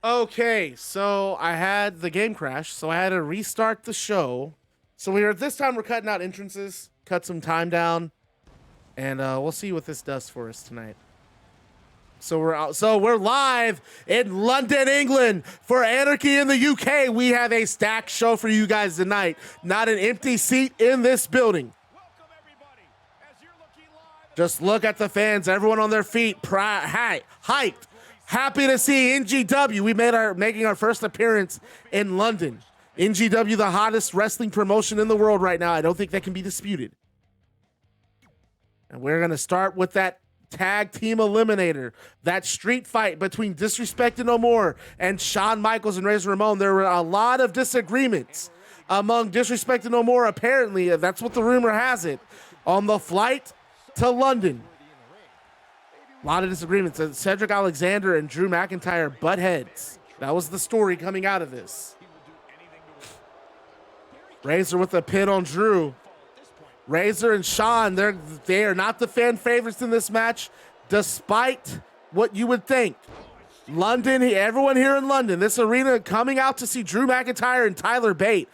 Okay, so I had the game crash, so I had to restart the show. So this time we're cutting out entrances, cut some time down, and we'll see what this does for us tonight. So we're live in London, England for Anarchy in the UK. We have a stacked show for you guys tonight. Not an empty seat in this building. Just look at the fans, everyone on their feet, hyped. Happy to see NGW. We making our first appearance in London. NGW, the hottest wrestling promotion in the world right now. I don't think that can be disputed. And we're going to start with that tag team eliminator, that street fight between Disrespect and No More and Shawn Michaels and Razor Ramon. There were a lot of disagreements among Disrespect and No More. Apparently, that's what the rumor has it, on the flight to London. A lot of disagreements. Cedric Alexander and Drew McIntyre butt heads. That was the story coming out of this. Razor with a pin on Drew. Razor and Shawn, they are not the fan favorites in this match, despite what you would think. London, everyone here in London, this arena coming out to see Drew McIntyre and Tyler Bate.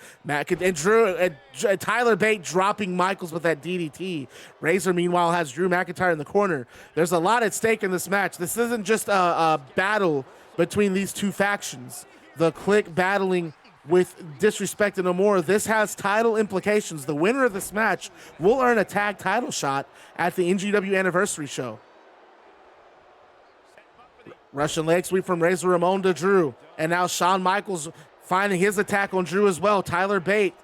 Tyler Bate dropping Michaels with that DDT. Razor, meanwhile, has Drew McIntyre in the corner. There's a lot at stake in this match. This isn't just a battle between these two factions. The Clique battling with Disrespect and No More. This has title implications. The winner of this match will earn a tag title shot at the NGW Anniversary Show. Russian leg sweep from Razor Ramon to Drew. And now Shawn Michaels finding his attack on Drew as well. Tyler Bate.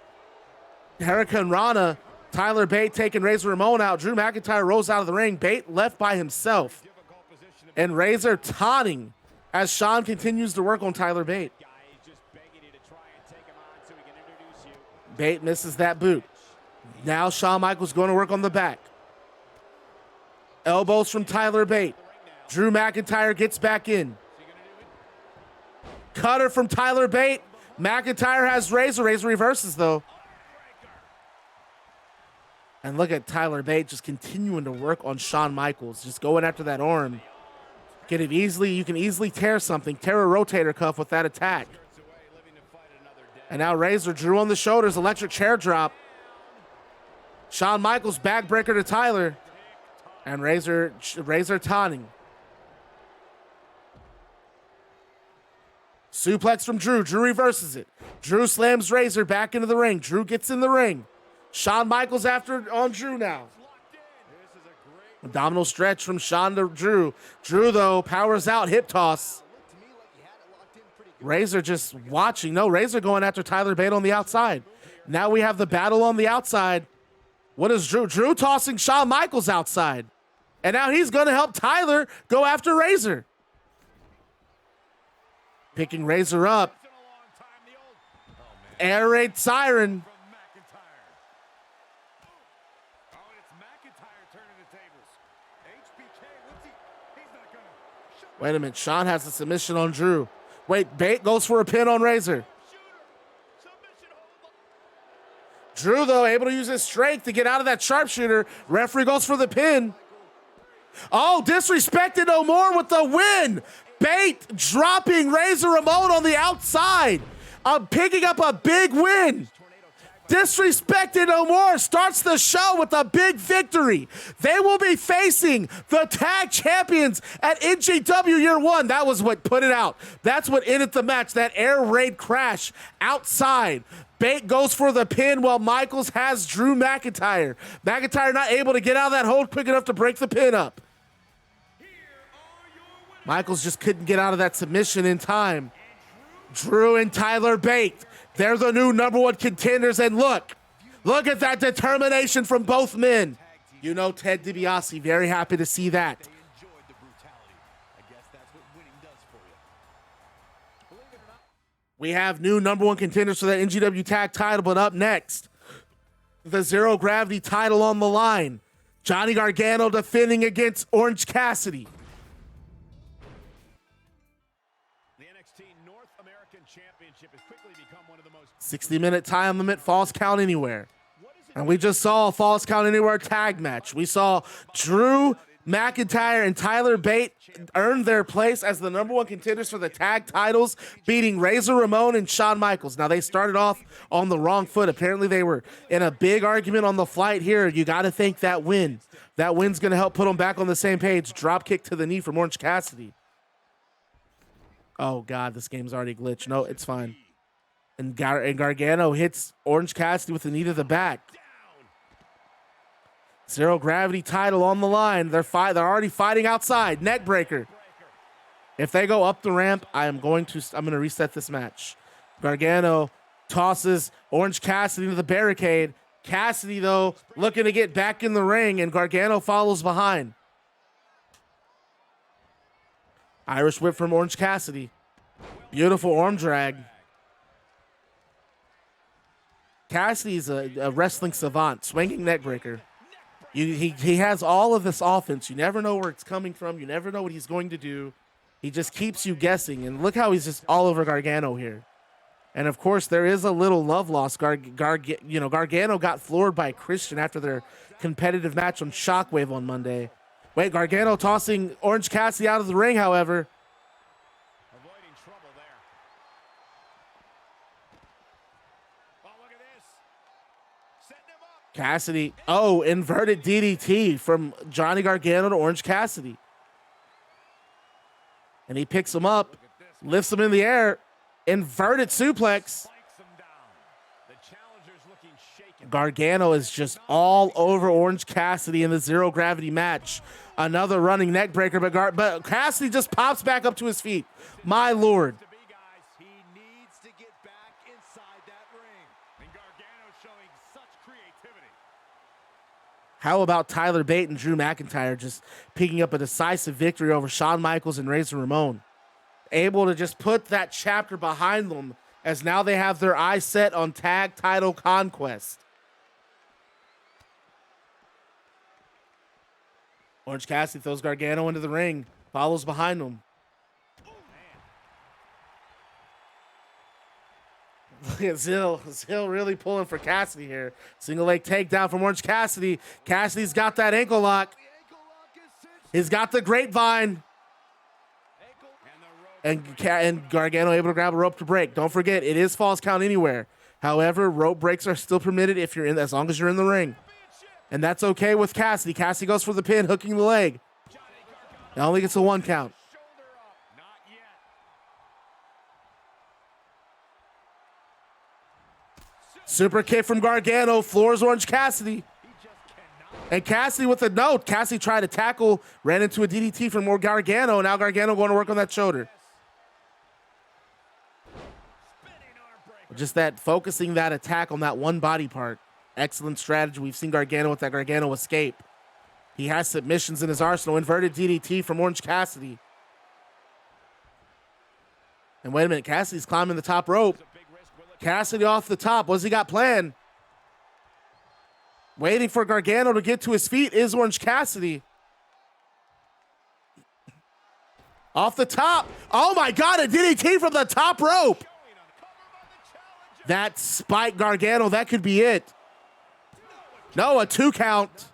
Hurricane Rana. Tyler Bate taking Razor Ramon out. Drew McIntyre rolls out of the ring. Bate left by himself. And Razor taunting as Shawn continues to work on Tyler Bate. Bate misses that boot. Now Shawn Michaels going to work on the back. Elbows from Tyler Bate. Drew McIntyre gets back in. Cutter from Tyler Bate. McIntyre has Razor. Razor reverses, though. And look at Tyler Bate just continuing to work on Shawn Michaels. Just going after that arm. You can easily tear something. Tear a rotator cuff with that attack. And now Razor, Drew on the shoulders. Electric chair drop. Shawn Michaels backbreaker to Tyler. And Razor taunting. Suplex from Drew. Drew reverses it. Drew slams Razor back into the ring. Drew gets in the ring. Shawn Michaels on Drew now. Abdominal stretch from Shawn to Drew. Drew, though, powers out. Hip toss. Razor just watching. No, Razor going after Tyler Bate on the outside. Now we have the battle on the outside. What is Drew? Drew tossing Shawn Michaels outside. And now he's going to help Tyler go after Razor. Picking Razor up. Air raid siren. Wait a minute. Shawn has a submission on Drew. Wait, Bate goes for a pin on Razor. Drew, though, able to use his strength to get out of that sharpshooter. Referee goes for the pin. Oh, Disrespected No More with the win. Bate dropping Razor Ramon on the outside. Picking up a big win. Disrespected No More starts the show with a big victory. They will be facing the tag champions at NGW Year 1. That was what put it out. That's what ended the match, that air raid crash outside. Bate goes for the pin while Michaels has Drew McIntyre. McIntyre not able to get out of that hold quick enough to break the pin up. Michaels just couldn't get out of that submission in time. Drew and Tyler Bate, they're the new #1 contenders, and look at that determination from both men. You know Ted DiBiase, very happy to see that. We have new #1 contenders for the NGW Tag title, but up next, the Zero Gravity title on the line. Johnny Gargano defending against Orange Cassidy. 60-minute time limit, falls count anywhere. And we just saw a falls count anywhere tag match. We saw Drew McIntyre and Tyler Bate earned their place as the #1 contenders for the tag titles, beating Razor Ramon and Shawn Michaels. Now, they started off on the wrong foot. Apparently, they were in a big argument on the flight here. You got to think that win. That win's going to help put them back on the same page. Drop kick to the knee from Orange Cassidy. Oh, God, this game's already glitched. No, it's fine. And Gargano hits Orange Cassidy with the knee to the back. Zero gravity title on the line. They're already fighting outside. Neck breaker. If they go up the ramp, I'm going to reset this match. Gargano tosses Orange Cassidy into the barricade. Cassidy, though, looking to get back in the ring, and Gargano follows behind. Irish whip from Orange Cassidy. Beautiful arm drag. Cassidy's a wrestling savant, swinging neck breaker. He has all of this offense. You never know where it's coming from. You never know what he's going to do. He just keeps you guessing. And look how he's just all over Gargano here. And, of course, there is a little love loss. Gargano got floored by Christian after their competitive match on Shockwave on Monday. Wait, Gargano tossing Orange Cassidy out of the ring, however. Avoiding trouble there. Oh, look at this. Setting him up. Cassidy, inverted DDT from Johnny Gargano to Orange Cassidy. And he picks him up, lifts him in the air, inverted suplex. Gargano is just all over Orange Cassidy in the zero gravity match. Another running neck breaker, but Cassidy just pops back up to his feet. My Lord. He needs to get back inside that ring. And Gargano showing such creativity. How about Tyler Bate and Drew McIntyre just picking up a decisive victory over Shawn Michaels and Razor Ramon? Able to just put that chapter behind them as now they have their eyes set on tag title conquest. Orange Cassidy throws Gargano into the ring, follows behind him. Look at Zill really pulling for Cassidy here. Single leg takedown from Orange Cassidy. Cassidy's got that ankle lock. He's got the grapevine. And Gargano able to grab a rope to break. Don't forget, it is false count anywhere. However, rope breaks are still permitted if you're as long as you're in the ring. And that's okay with Cassidy. Cassidy goes for the pin, hooking the leg. It only gets a 1 count. Super kick from Gargano, floors Orange Cassidy. And Cassidy with a note. Cassidy tried to tackle, ran into a DDT from more Gargano. Now Gargano going to work on that shoulder. Just that focusing that attack on that one body part. Excellent strategy. We've seen Gargano with that Gargano escape. He has submissions in his arsenal. Inverted DDT from Orange Cassidy. And wait a minute, Cassidy's climbing the top rope. Cassidy off the top. What's he got planned? Waiting for Gargano to get to his feet is Orange Cassidy. Off the top. Oh my God, a DDT from the top rope. That spike Gargano, that could be it. No, a 2 count.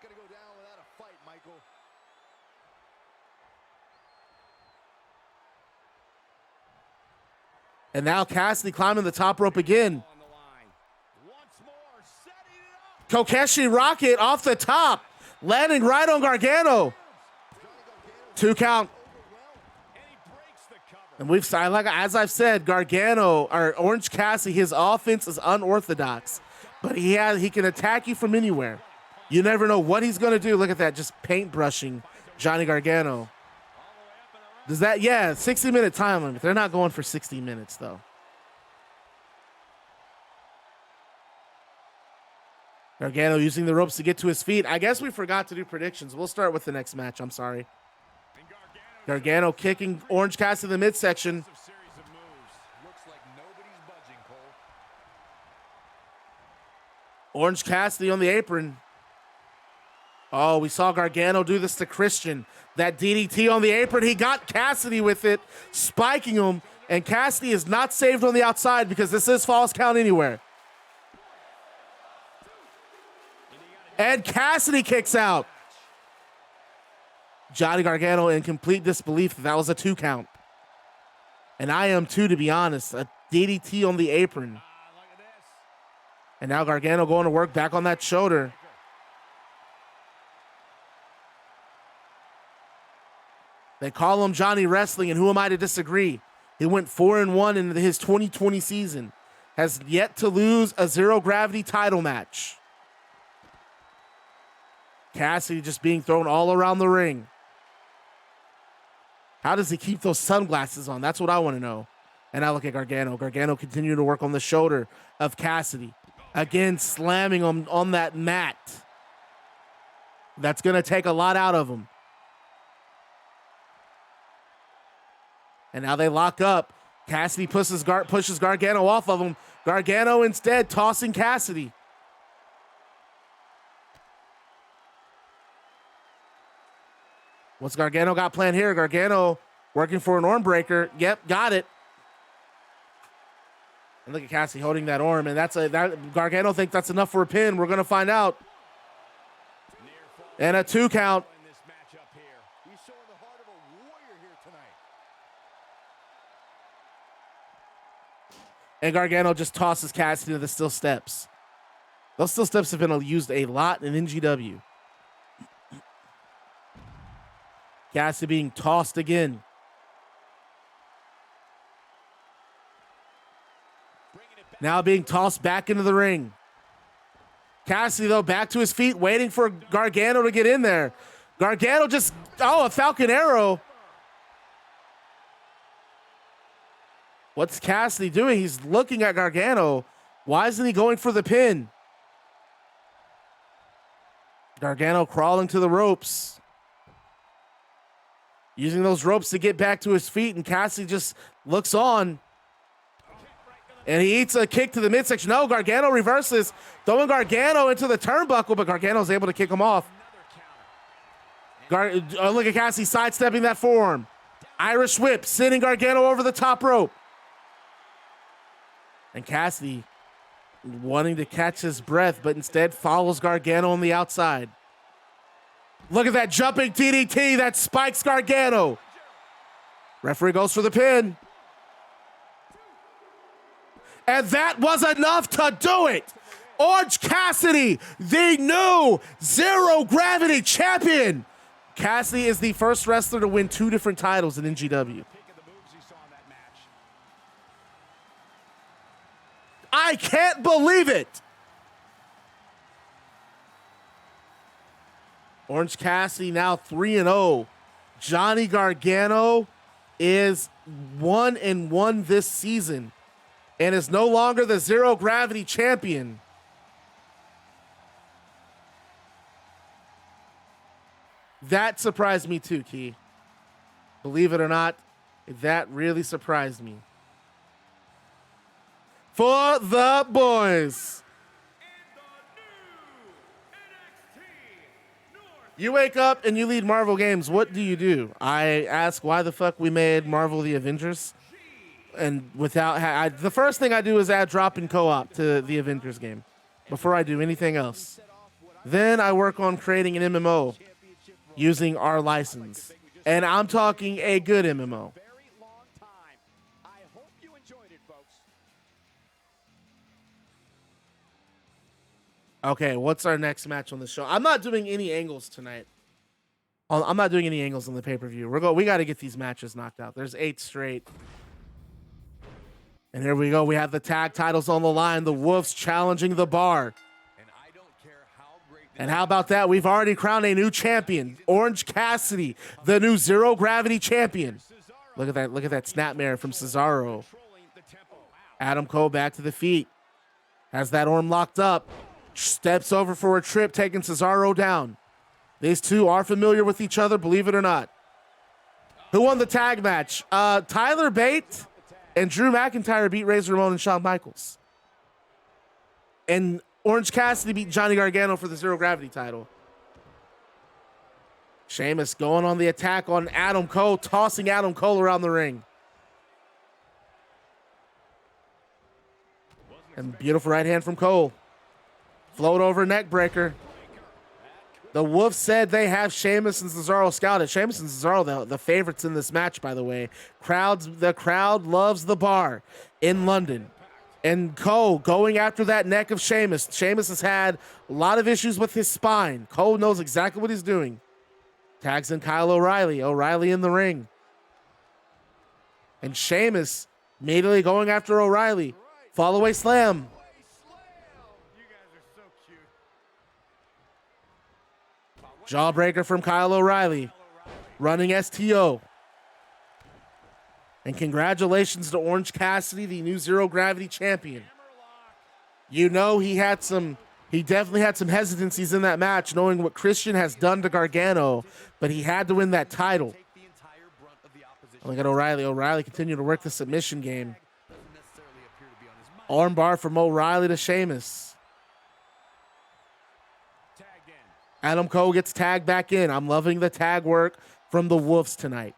And now Cassidy climbing the top rope again. Kokeshi Rocket off the top, landing right on Gargano. 2 count. And as I've said, Gargano or Orange Cassidy, his offense is unorthodox, but he can attack you from anywhere. You never know what he's going to do. Look at that, just paintbrushing Johnny Gargano. Does that, 60-minute time limit. They're not going for 60 minutes though. Gargano using the ropes to get to his feet. I guess we forgot to do predictions. We'll start with the next match. I'm sorry. Gargano kicking Orange Cassidy in the midsection. Orange Cassidy on the apron. Oh, we saw Gargano do this to Christian. That DDT on the apron. He got Cassidy with it, spiking him. And Cassidy is not saved on the outside because this is false count anywhere. And Cassidy kicks out. Johnny Gargano in complete disbelief that was a 2 count. And I am too, to be honest. A DDT on the apron. And now Gargano going to work back on that shoulder. They call him Johnny Wrestling, and who am I to disagree? He went 4-1 in his 2020 season. Has yet to lose a zero gravity title match. Cassidy just being thrown all around the ring. How does he keep those sunglasses on? That's what I want to know. And I look at Gargano. Gargano continuing to work on the shoulder of Cassidy. Again, slamming him on that mat. That's going to take a lot out of him. And now they lock up. Cassidy pushes Gargano off of him. Gargano instead tossing Cassidy. What's Gargano got planned here? Gargano working for an arm breaker. Yep, got it. And look at Cassidy holding that arm, and Gargano thinks that's enough for a pin. We're gonna find out. And a 2 count. And Gargano just tosses Cassidy to the steel steps. Those steel steps have been used a lot in NGW. Cassidy being tossed again. Now being tossed back into the ring. Cassidy, though, back to his feet, waiting for Gargano to get in there. Gargano just, a Falcon Arrow. What's Cassidy doing? He's looking at Gargano. Why isn't he going for the pin? Gargano crawling to the ropes. Using those ropes to get back to his feet, and Cassidy just looks on. And he eats a kick to the midsection. No, Gargano reverses, throwing Gargano into the turnbuckle, but Gargano's able to kick him off. Look at Cassidy sidestepping that forearm. Irish whip, sending Gargano over the top rope. And Cassidy wanting to catch his breath, but instead follows Gargano on the outside. Look at that jumping DDT that spikes Gargano. Referee goes for the pin. And that was enough to do it. Orange Cassidy, the new Zero Gravity Champion. Cassidy is the first wrestler to win 2 different titles in NGW. I can't believe it. Orange Cassidy now 3-0. Johnny Gargano is 1-1 this season and is no longer the Zero Gravity Champion. That surprised me too, Key. Believe it or not, that really surprised me. For the boys. You wake up and you lead Marvel games. What do? I ask why the fuck we made Marvel the Avengers. And without, the first thing I do is add drop in co-op to the Avengers game before I do anything else. Then I work on creating an MMO using our license. And I'm talking a good MMO. Okay, what's our next match on the show? I'm not doing any angles tonight. I'm not doing any angles on the pay-per-view. We got to get these matches knocked out. There's 8 straight. And here we go. We have the tag titles on the line. The Wolves challenging the Bar. And how about that? We've already crowned a new champion. Orange Cassidy, the new Zero Gravity Champion. Look at that. Look at that snapmare from Cesaro. Adam Cole back to the feet. Has that arm locked up. Steps over for a trip, taking Cesaro down. These two are familiar with each other, believe it or not. Who won the tag match? Tyler Bate and Drew McIntyre beat Razor Ramon and Shawn Michaels. And Orange Cassidy beat Johnny Gargano for the Zero Gravity title. Sheamus going on the attack on Adam Cole, tossing Adam Cole around the ring. And beautiful right hand from Cole. Float over neck breaker. The Wolves said they have Sheamus and Cesaro scouted. Sheamus and Cesaro, the favorites in this match, by the way. The crowd loves the bar in London. And Cole going after that neck of Sheamus. Sheamus has had a lot of issues with his spine. Cole knows exactly what he's doing. Tags in Kyle O'Reilly. O'Reilly in the ring. And Sheamus immediately going after O'Reilly. Fall away slam. Jawbreaker from Kyle O'Reilly. Running STO. And congratulations to Orange Cassidy, the new Zero Gravity champion. You know he definitely had some hesitancies in that match, knowing what Christian has done to Gargano, but he had to win that title. Look at O'Reilly. O'Reilly continued to work the submission game. Armbar from O'Reilly to Sheamus. Adam Cole gets tagged back in. I'm loving the tag work from the Wolves tonight.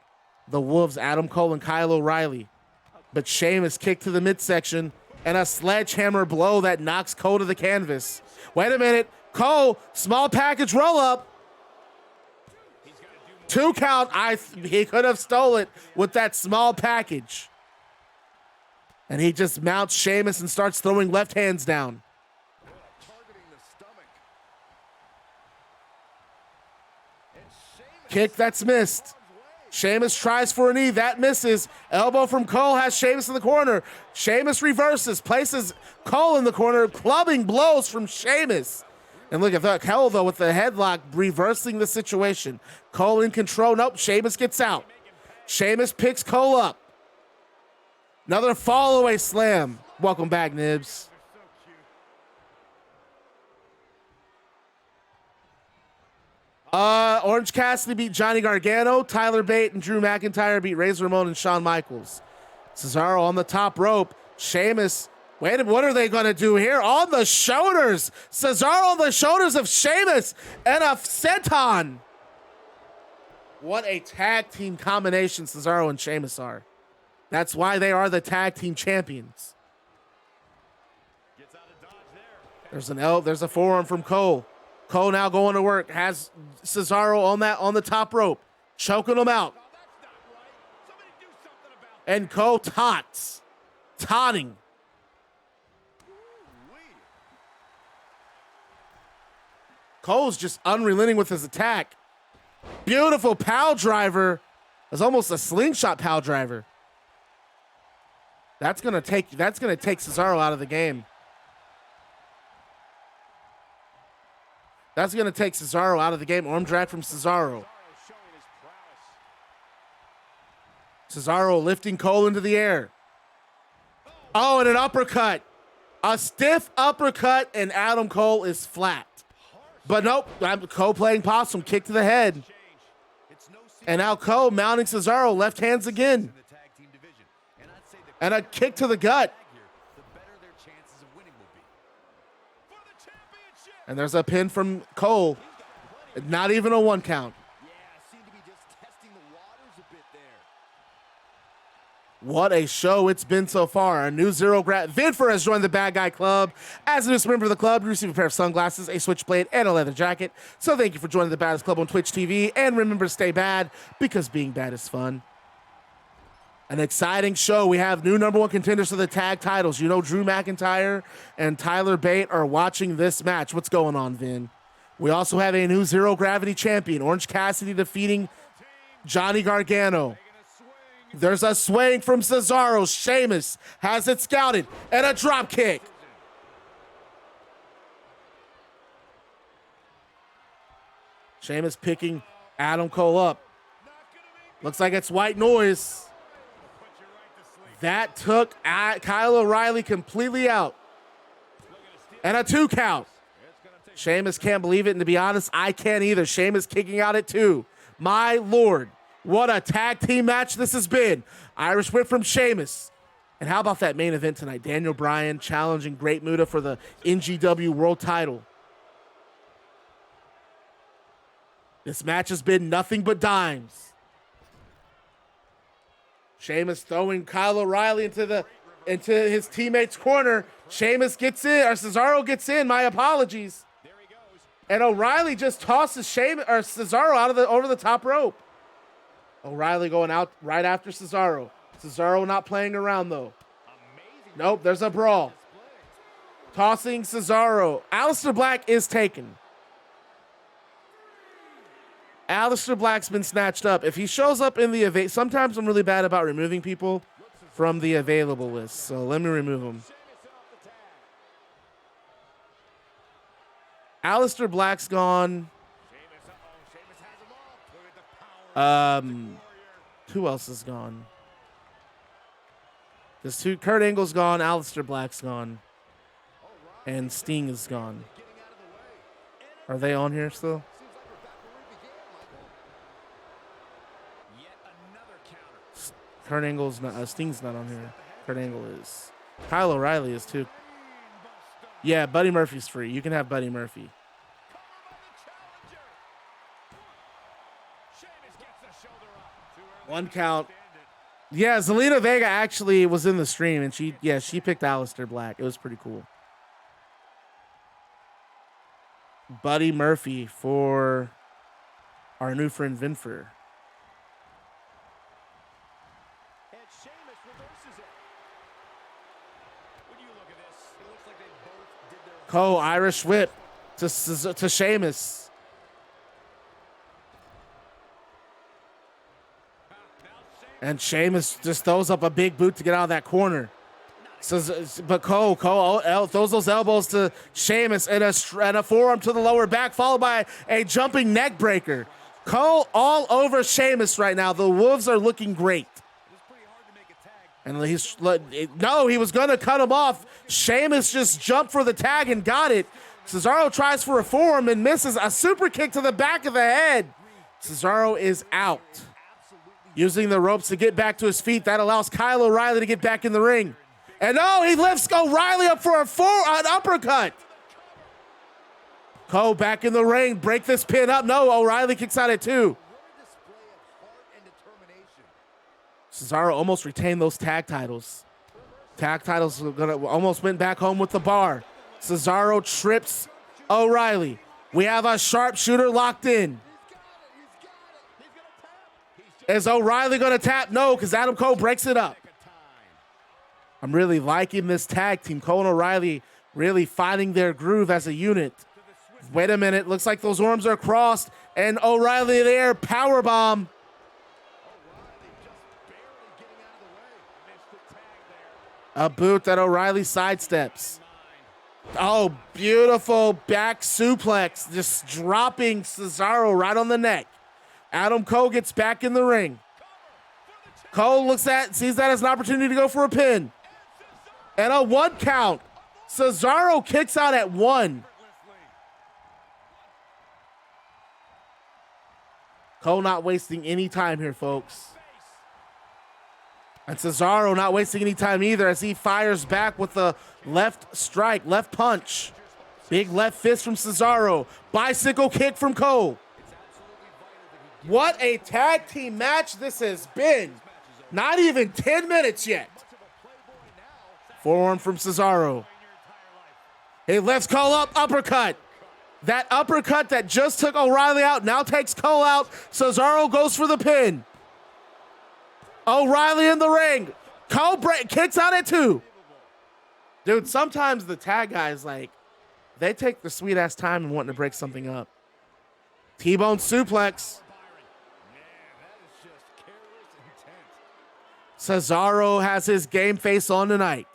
The Wolves, Adam Cole and Kyle O'Reilly. But Sheamus kicked to the midsection and a sledgehammer blow that knocks Cole to the canvas. Wait a minute. Cole, small package roll up. 2 count. He could have stole it with that small package. And he just mounts Sheamus and starts throwing left hands down. Kick that's missed. Sheamus tries for a knee. That misses. Elbow from Cole has Sheamus in the corner. Sheamus reverses, places Cole in the corner, clubbing blows from Sheamus. And look at that. Cole, though, with the headlock, reversing the situation. Cole in control. Nope, Sheamus gets out. Sheamus picks Cole up. Another fall away slam. Welcome back, Nibs. Orange Cassidy beat Johnny Gargano. Tyler Bate and Drew McIntyre beat Razor Ramon and Shawn Michaels. Cesaro on the top rope. Sheamus. Wait a minute, what are they going to do here? On the shoulders. Cesaro on the shoulders of Sheamus and a senton. What a tag team combination Cesaro and Sheamus are. That's why they are the tag team champions. There's a forearm from Cole. Cole now going to work, has Cesaro on the top rope, choking him out. And Cole taunting. Cole's just unrelenting with his attack. Beautiful power driver. It's almost a slingshot power driver. That's gonna take Cesaro out of the game. That's going to take Cesaro out of the game. Arm drag from Cesaro. Cesaro lifting Cole into the air. Oh, and an uppercut. A stiff uppercut, and Adam Cole is flat. But nope, Cole playing possum. Kick to the head. And now Cole mounting Cesaro. Left hands again. And a kick to the gut. And there's a pin from Cole. Not even a 1 count. What a show it's been so far. A new Zero Gravity. Vinfer has joined the Bad Guy Club. As a new member of the club, you receive a pair of sunglasses, a switchblade, and a leather jacket. So thank you for joining the Baddest Club on Twitch TV. And remember to stay bad, because being bad is fun. An exciting show. We have new #1 contenders for the tag titles. You know Drew McIntyre and Tyler Bate are watching this match. What's going on, Vin? We also have a new Zero Gravity champion. Orange Cassidy defeating Johnny Gargano. There's a swing from Cesaro. Sheamus has it scouted. And a drop kick. Sheamus picking Adam Cole up. Looks like it's white noise. That took Kyle O'Reilly completely out. And a 2 count. Sheamus can't believe it, and to be honest, I can't either. Sheamus kicking out at 2. My Lord, what a tag team match this has been. Irish whip from Sheamus. And how about that main event tonight? Daniel Bryan challenging Great Muta for the NGW World title. This match has been nothing but dimes. Sheamus throwing Kyle O'Reilly into his teammate's corner. Sheamus gets in, or Cesaro gets in. My apologies. And O'Reilly just tosses Cesaro out of over the top rope. O'Reilly going out right after Cesaro. Cesaro not playing around though. Nope, there's a brawl. Tossing Cesaro. Aleister Black is taken. Aleister Black's been snatched up. If he shows up in the sometimes I'm really bad about removing people from the available list. So let me remove him. Aleister Black's gone. Who else is gone? There's Kurt Angle's gone. Aleister Black's gone. And Sting is gone. Are they on here still? Kurt Angle's not. Sting's not on here. Kurt Angle is. Kyle O'Reilly is too. Yeah, Buddy Murphy's free. You can have Buddy Murphy. One count. Yeah, Zelina Vega actually was in the stream, and she picked Aleister Black. It was pretty cool. Buddy Murphy for our new friend Vinfer. Cole Irish whip to Sheamus. And Sheamus just throws up a big boot to get out of that corner. But Cole throws those elbows to Sheamus and a forearm to the lower back, followed by a jumping neck breaker. Cole all over Sheamus right now. The Wolves are looking great. And he was going to cut him off. Sheamus just jumped for the tag and got it. Cesaro tries for a forearm and misses a super kick to the back of the head. Cesaro is out. Using the ropes to get back to his feet. That allows Kyle O'Reilly to get back in the ring. And he lifts O'Reilly up for an uppercut. Cole back in the ring. Break this pin up. No, O'Reilly kicks out at 2. Cesaro almost retained those tag titles. Tag titles almost went back home with the bar. Cesaro trips O'Reilly. We have a sharpshooter locked in. Is O'Reilly going to tap? No, because Adam Cole breaks it up. I'm really liking this tag team. Cole and O'Reilly really finding their groove as a unit. Wait a minute. Looks like those arms are crossed. And O'Reilly there, powerbomb. A boot that O'Reilly sidesteps. Oh, beautiful back suplex. Just dropping Cesaro right on the neck. Adam Cole gets back in the ring. Cole sees that as an opportunity to go for a pin. And a 1 count. Cesaro kicks out at 1. Cole not wasting any time here, folks. And Cesaro not wasting any time either as he fires back with the left strike, left punch. Big left fist from Cesaro. Bicycle kick from Cole. What a tag team match this has been. Not even 10 minutes yet. Forearm from Cesaro. He lifts Cole up, uppercut. That uppercut that just took O'Reilly out now takes Cole out. Cesaro goes for the pin. O'Reilly in the ring. Cole kicks out at 2. Dude, sometimes the tag guys, they take the sweet-ass time and wanting to break something up. T-bone suplex. Cesaro has his game face on tonight.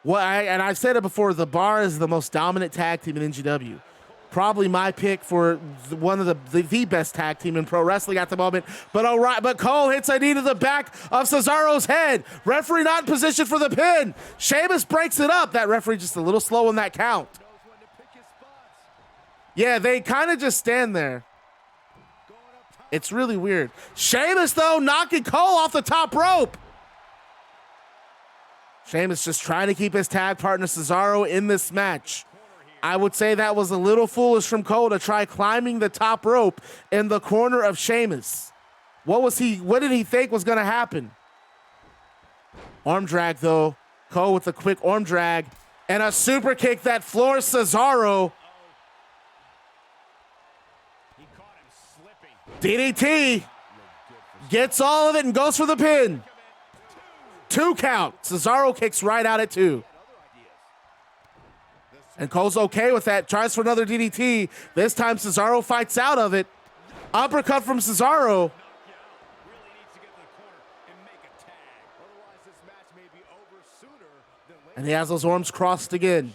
And I've said it before, the Bar is the most dominant tag team in NGW. Probably my pick for one of the best tag team in pro wrestling at the moment. But Cole hits a knee to the back of Cesaro's head. Referee not in position for the pin. Sheamus breaks it up. That referee just a little slow on that count. Yeah, they kind of just stand there. It's really weird. Sheamus, though, knocking Cole off the top rope. Sheamus just trying to keep his tag partner Cesaro in this match. I would say that was a little foolish from Cole to try climbing the top rope in the corner of Sheamus. What did he think was going to happen? Arm drag, though. Cole with a quick arm drag. And a super kick that floors Cesaro. He caught him slipping. DDT. Gets all of it and goes for the pin. 2 count. Cesaro kicks right out at 2. And Cole's okay with that. Tries for another DDT. This time Cesaro fights out of it. Uppercut from Cesaro. And he has those arms crossed again.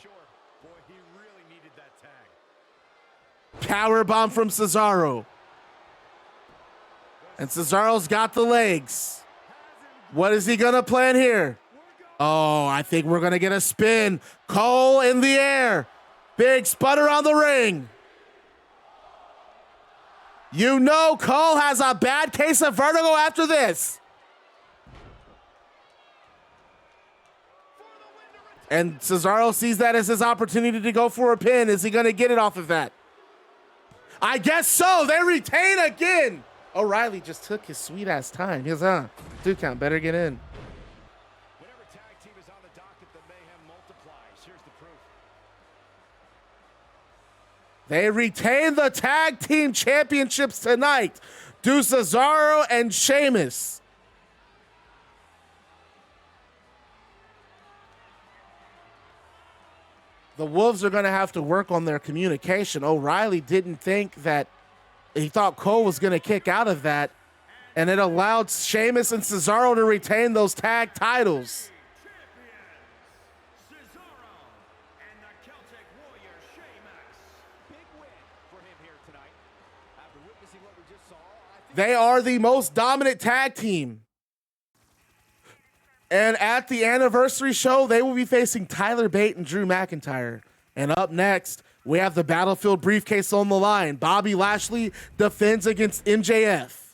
Power bomb from Cesaro. And Cesaro's got the legs. What is he gonna plan here? Oh, I think we're gonna get a spin. Cole in the air. Big sputter on the ring. You know Cole has a bad case of vertigo after this. And Cesaro sees that as his opportunity to go for a pin. Is he gonna get it off of that? I guess so. They retain again. O'Reilly just took his sweet ass time. He goes, 2 count, better get in. Whenever tag team is on the docket, the mayhem multiplies. Here's the proof. They retain the tag team championships tonight. Do Cesaro and Sheamus. The Wolves are going to have to work on their communication. O'Reilly didn't think that. He thought Cole was going to kick out of that, and it allowed Sheamus and Cesaro to retain those tag titles. They are the most dominant tag team. And at the anniversary show, they will be facing Tyler Bate and Drew McIntyre. And up next, we have the Battlefield briefcase on the line. Bobby Lashley defends against MJF.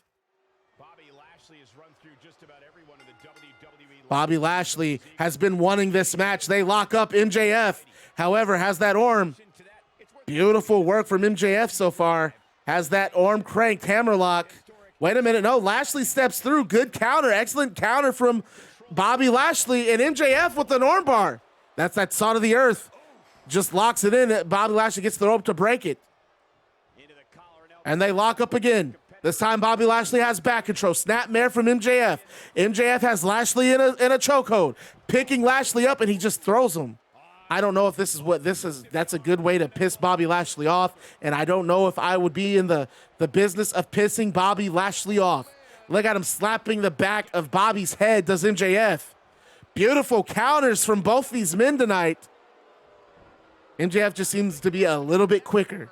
Bobby Lashley has run through just about everyone in the WWE. Bobby Lashley has been wanting this match. They lock up MJF. However, has that arm. Beautiful work from MJF so far. Has that arm cranked, hammerlock. Wait a minute. No, Lashley steps through. Good counter. Excellent counter from Bobby Lashley, and MJF with an arm bar. That's that salt of the earth. Just locks it in. Bobby Lashley gets the rope to break it. And they lock up again. This time Bobby Lashley has back control. Snapmare from MJF. MJF has Lashley in a chokehold. Picking Lashley up, and he just throws him. I don't know if this is what this is. That's a good way to piss Bobby Lashley off. And I don't know if I would be in the business of pissing Bobby Lashley off. Look at him slapping the back of Bobby's head, does MJF. Beautiful counters from both these men tonight. MJF just seems to be a little bit quicker.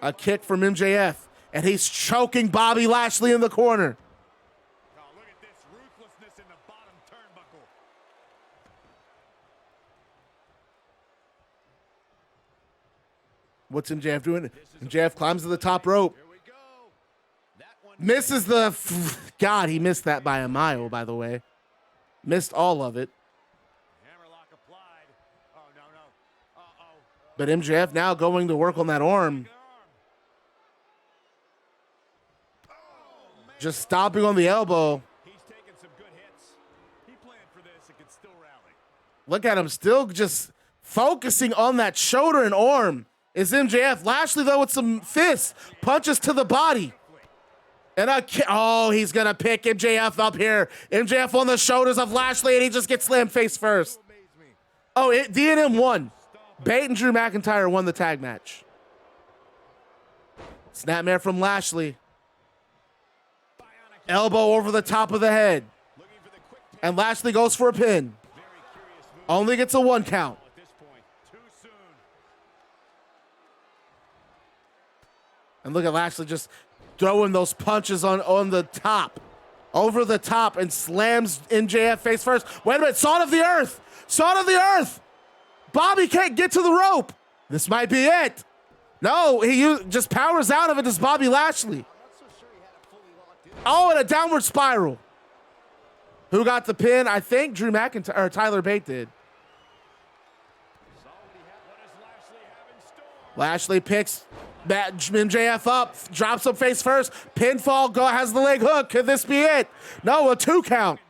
A kick from MJF, and he's choking Bobby Lashley in the corner. Oh, look at this ruthlessness in the bottom turnbuckle. What's MJF doing? MJF climbs to the top rope. Here we go. That one Misses the... God, he missed that by a mile, by the way. Missed all of it. hammerlock applied. Oh, no. Uh-oh. But MJF now going to work on that arm. Just stopping on the elbow. He's taking some good hits. He planned for this and can still rally. Look at him still just focusing on that shoulder and arm. Is MJF. Lashley, though, with some fists. Punches to the body. And he's going to pick MJF up here. MJF on the shoulders of Lashley, and he just gets slammed face first. Oh, D&M won. Bate and Drew McIntyre won the tag match. Snapmare from Lashley. Elbow over the top of the head. And Lashley goes for a pin. Only gets a 1 count. At this point, too soon. And look at Lashley just throwing those punches on the top. Over the top and slams MJF face first. Wait a minute, Salt of the Earth. Salt of the Earth. Bobby can't get to the rope. This might be it. No, he just powers out of it as Bobby Lashley. Oh, and a downward spiral. Who got the pin? I think Drew McIntyre or Tyler Bate did. Lashley picks that MJF up, drops him face first. Pinfall, has the leg hook. Could this be it? No, a 2 count.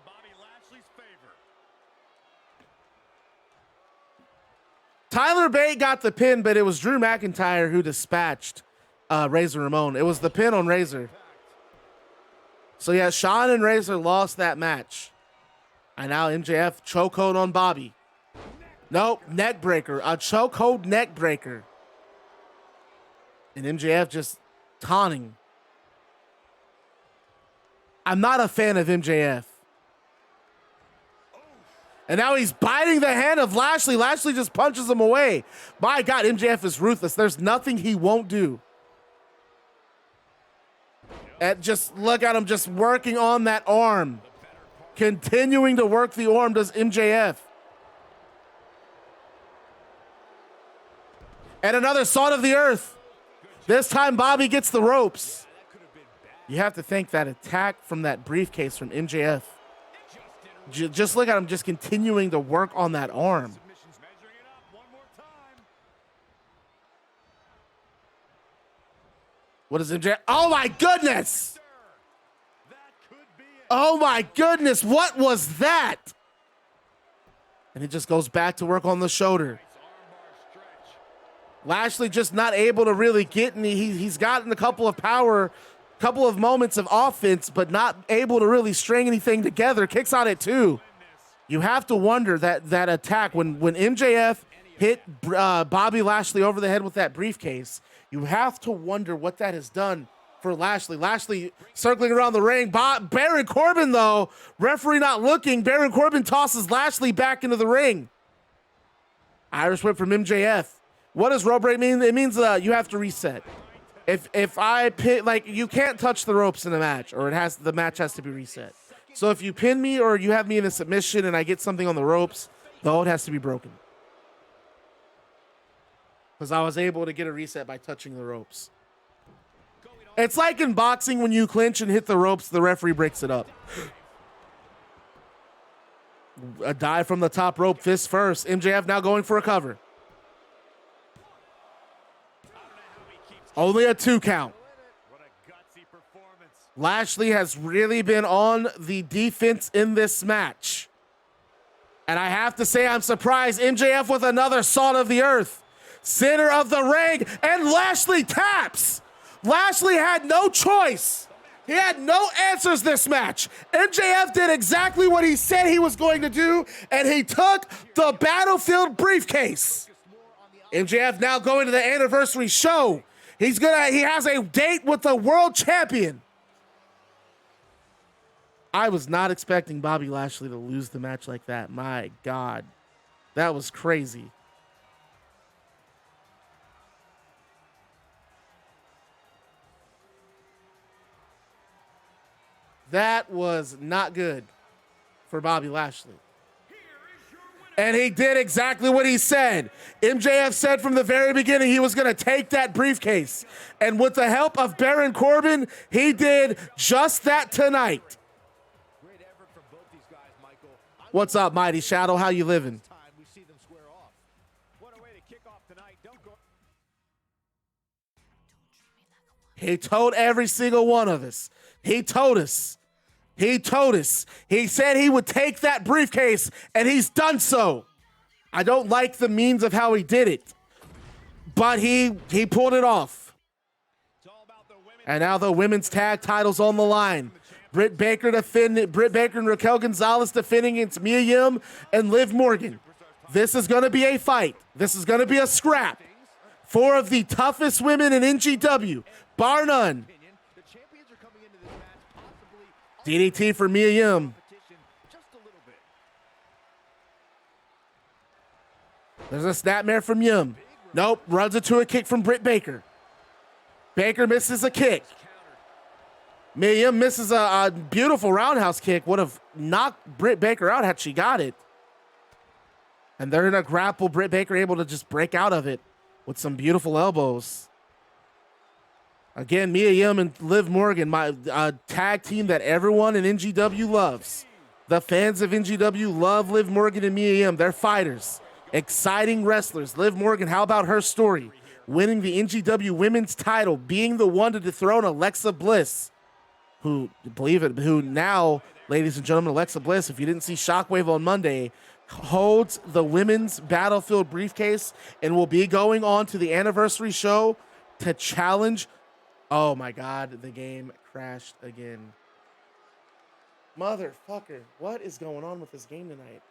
Tyler Bate got the pin, but it was Drew McIntyre who dispatched Razor Ramon. It was the pin on Razor. So yeah, Shawn and Razor lost that match. And now MJF chokehold on Bobby. Nope, neck breaker. A chokehold neck breaker. And MJF just taunting. I'm not a fan of MJF. And now he's biting the hand of Lashley. Lashley just punches him away. My God, MJF is ruthless. There's nothing he won't do. And just look at him just working on that arm. Continuing to work the arm does MJF. And another Salt of the Earth. This time Bobby gets the ropes. You have to thank that attack from that briefcase from MJF. Just look at him just continuing to work on that arm. What is MJF? Oh my goodness! Oh my goodness, what was that? And it just goes back to work on the shoulder. Lashley just not able to really get any. He's gotten a couple of moments of offense, but not able to really string anything together. Kicks out at 2. You have to wonder that attack when MJF hit Bobby Lashley over the head with that briefcase. You have to wonder what that has done for Lashley. Lashley circling around the ring. Baron Corbin, though, referee not looking. Baron Corbin tosses Lashley back into the ring. Irish whip from MJF. What does rope break mean? It means you have to reset. If I pin, like, you can't touch the ropes in a match, or the match has to be reset. So if you pin me or you have me in a submission and I get something on the ropes, the hold has to be broken. Because I was able to get a reset by touching the ropes. It's like in boxing when you clinch and hit the ropes, the referee breaks it up. A dive from the top rope, fist first. MJF now going for a cover. Only a 2 count. Lashley has really been on the defense in this match. And I have to say, I'm surprised. MJF with another Salt of the Earth. Center of the ring, and Lashley taps. Lashley had no choice. He had no answers this match. MJF did exactly what he said he was going to do, and he took the Battlefield briefcase. MJF now going to the anniversary show. He has a date with the world champion. I was not expecting Bobby Lashley to lose the match like that. My God, that was crazy. That was not good for Bobby Lashley. And he did exactly what he said. MJF said from the very beginning he was going to take that briefcase. And with the help of Baron Corbin, he did just that tonight. Great effort from both these guys, Michael. What's up, Mighty Shadow? How you living? We see them square off. What a way to kick off tonight. Don't go. He told every single one of us. He told us. He told us. He said he would take that briefcase, and he's done so. I don't like the means of how he did it, but he pulled it off. And now the women's tag titles on the line. Britt Baker and Raquel Gonzalez defending against Mia Yim and Liv Morgan. This is going to be a fight. This is going to be a scrap. 4 of the toughest women in NGW, bar none. DDT for Mia Yim. There's a snapmare from Yim. Nope, runs into a kick from Britt Baker. Baker misses a kick. Mia Yim misses a beautiful roundhouse kick. Would have knocked Britt Baker out had she got it. And they're in a grapple. Britt Baker able to just break out of it with some beautiful elbows. Again, Mia Yim and Liv Morgan, my tag team that everyone in NGW loves. The fans of NGW love Liv Morgan and Mia Yim. They're fighters, exciting wrestlers. Liv Morgan, how about her story? Winning the NGW women's title, being the one to dethrone Alexa Bliss, who now, ladies and gentlemen, Alexa Bliss, if you didn't see Shockwave on Monday, holds the women's Battlefield briefcase and will be going on to the anniversary show to challenge. Oh my God, the game crashed again. Motherfucker, what is going on with this game tonight?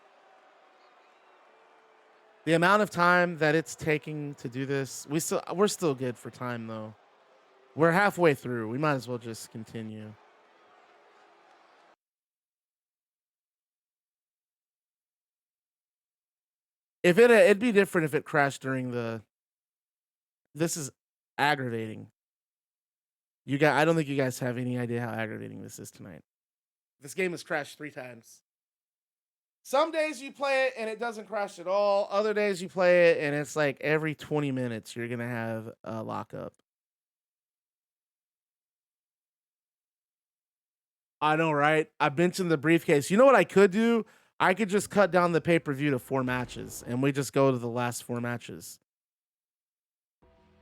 The amount of time that it's taking to do this, we're still good for time though. We're halfway through. We might as well just continue. If it'd be different if it crashed during the. This is aggravating. I don't think you guys have any idea how aggravating this is tonight. This game has crashed 3 times. Some days you play it and it doesn't crash at all. Other days you play it and it's like every 20 minutes you're going to have a lockup. I know, right? I mentioned the briefcase. You know what I could do? I could just cut down the pay-per-view to 4 matches and we just go to the last 4 matches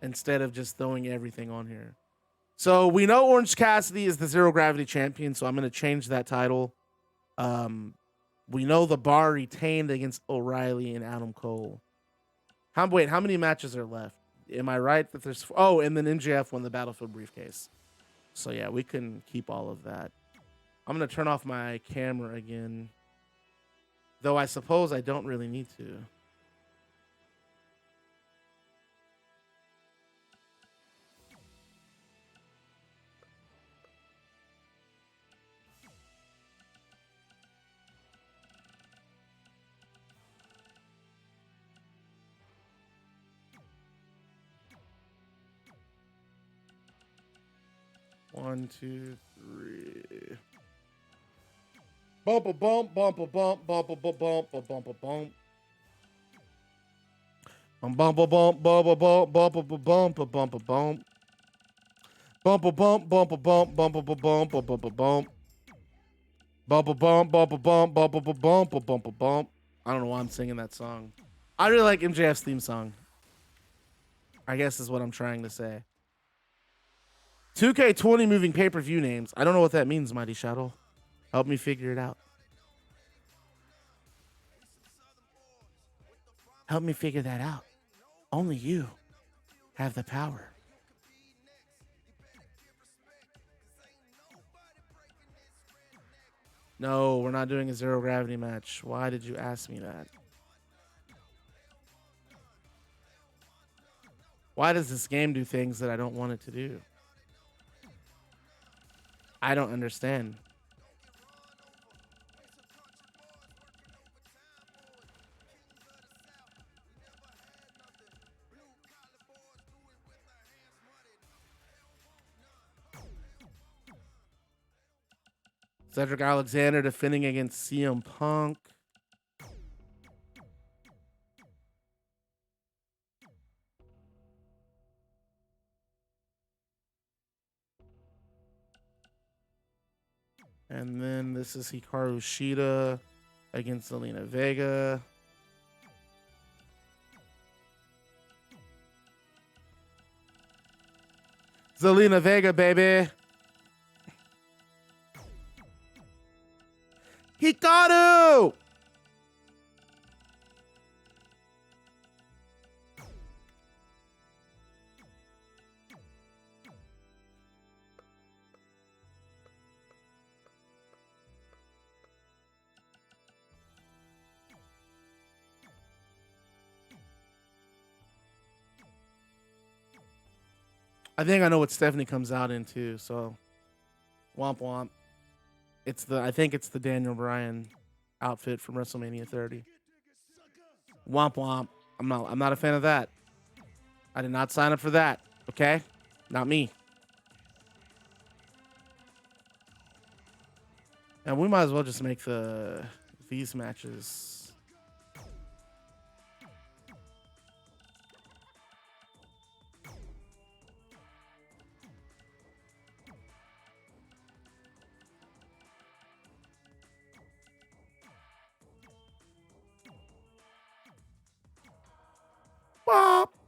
instead of just throwing everything on here. So we know Orange Cassidy is the Zero Gravity champion, so I'm going to change that title. We know the Bar retained against O'Reilly and Adam Cole. How many matches are left? Am I right that there's... Oh, and then MJF won the Battlefield briefcase. So yeah, we can keep all of that. I'm going to turn off my camera again. Though I suppose I don't really need to. One, two, three. Bump a bump, bump a bump, bump a bump, bump a bump a bump. Bump a bump, bump a bump, bump a bump a bump a bump. Bump a bump, bump a bump, bump a bump a bump a bump. Bump a bump, bump a bump, bump a bump a bump a bump. I don't know why I'm singing that song. I really like MJF's theme song. I guess is what I'm trying to say. 2K20 moving pay-per-view names. I don't know what that means, Mighty Shadow. Help me figure it out. Help me figure that out. Only you have the power. No, we're not doing a Zero Gravity match. Why did you ask me that? Why does this game do things that I don't want it to do? I don't understand. Cedric Alexander defending against CM Punk. And then this is Hikaru Shida against Zelina Vega. Zelina Vega, baby. Hikaru! I think I know what Stephanie comes out into, so womp womp. I think it's the Daniel Bryan outfit from WrestleMania 30. Womp womp. I'm not a fan of that. I did not sign up for that. Okay? Not me. And we might as well just make these matches.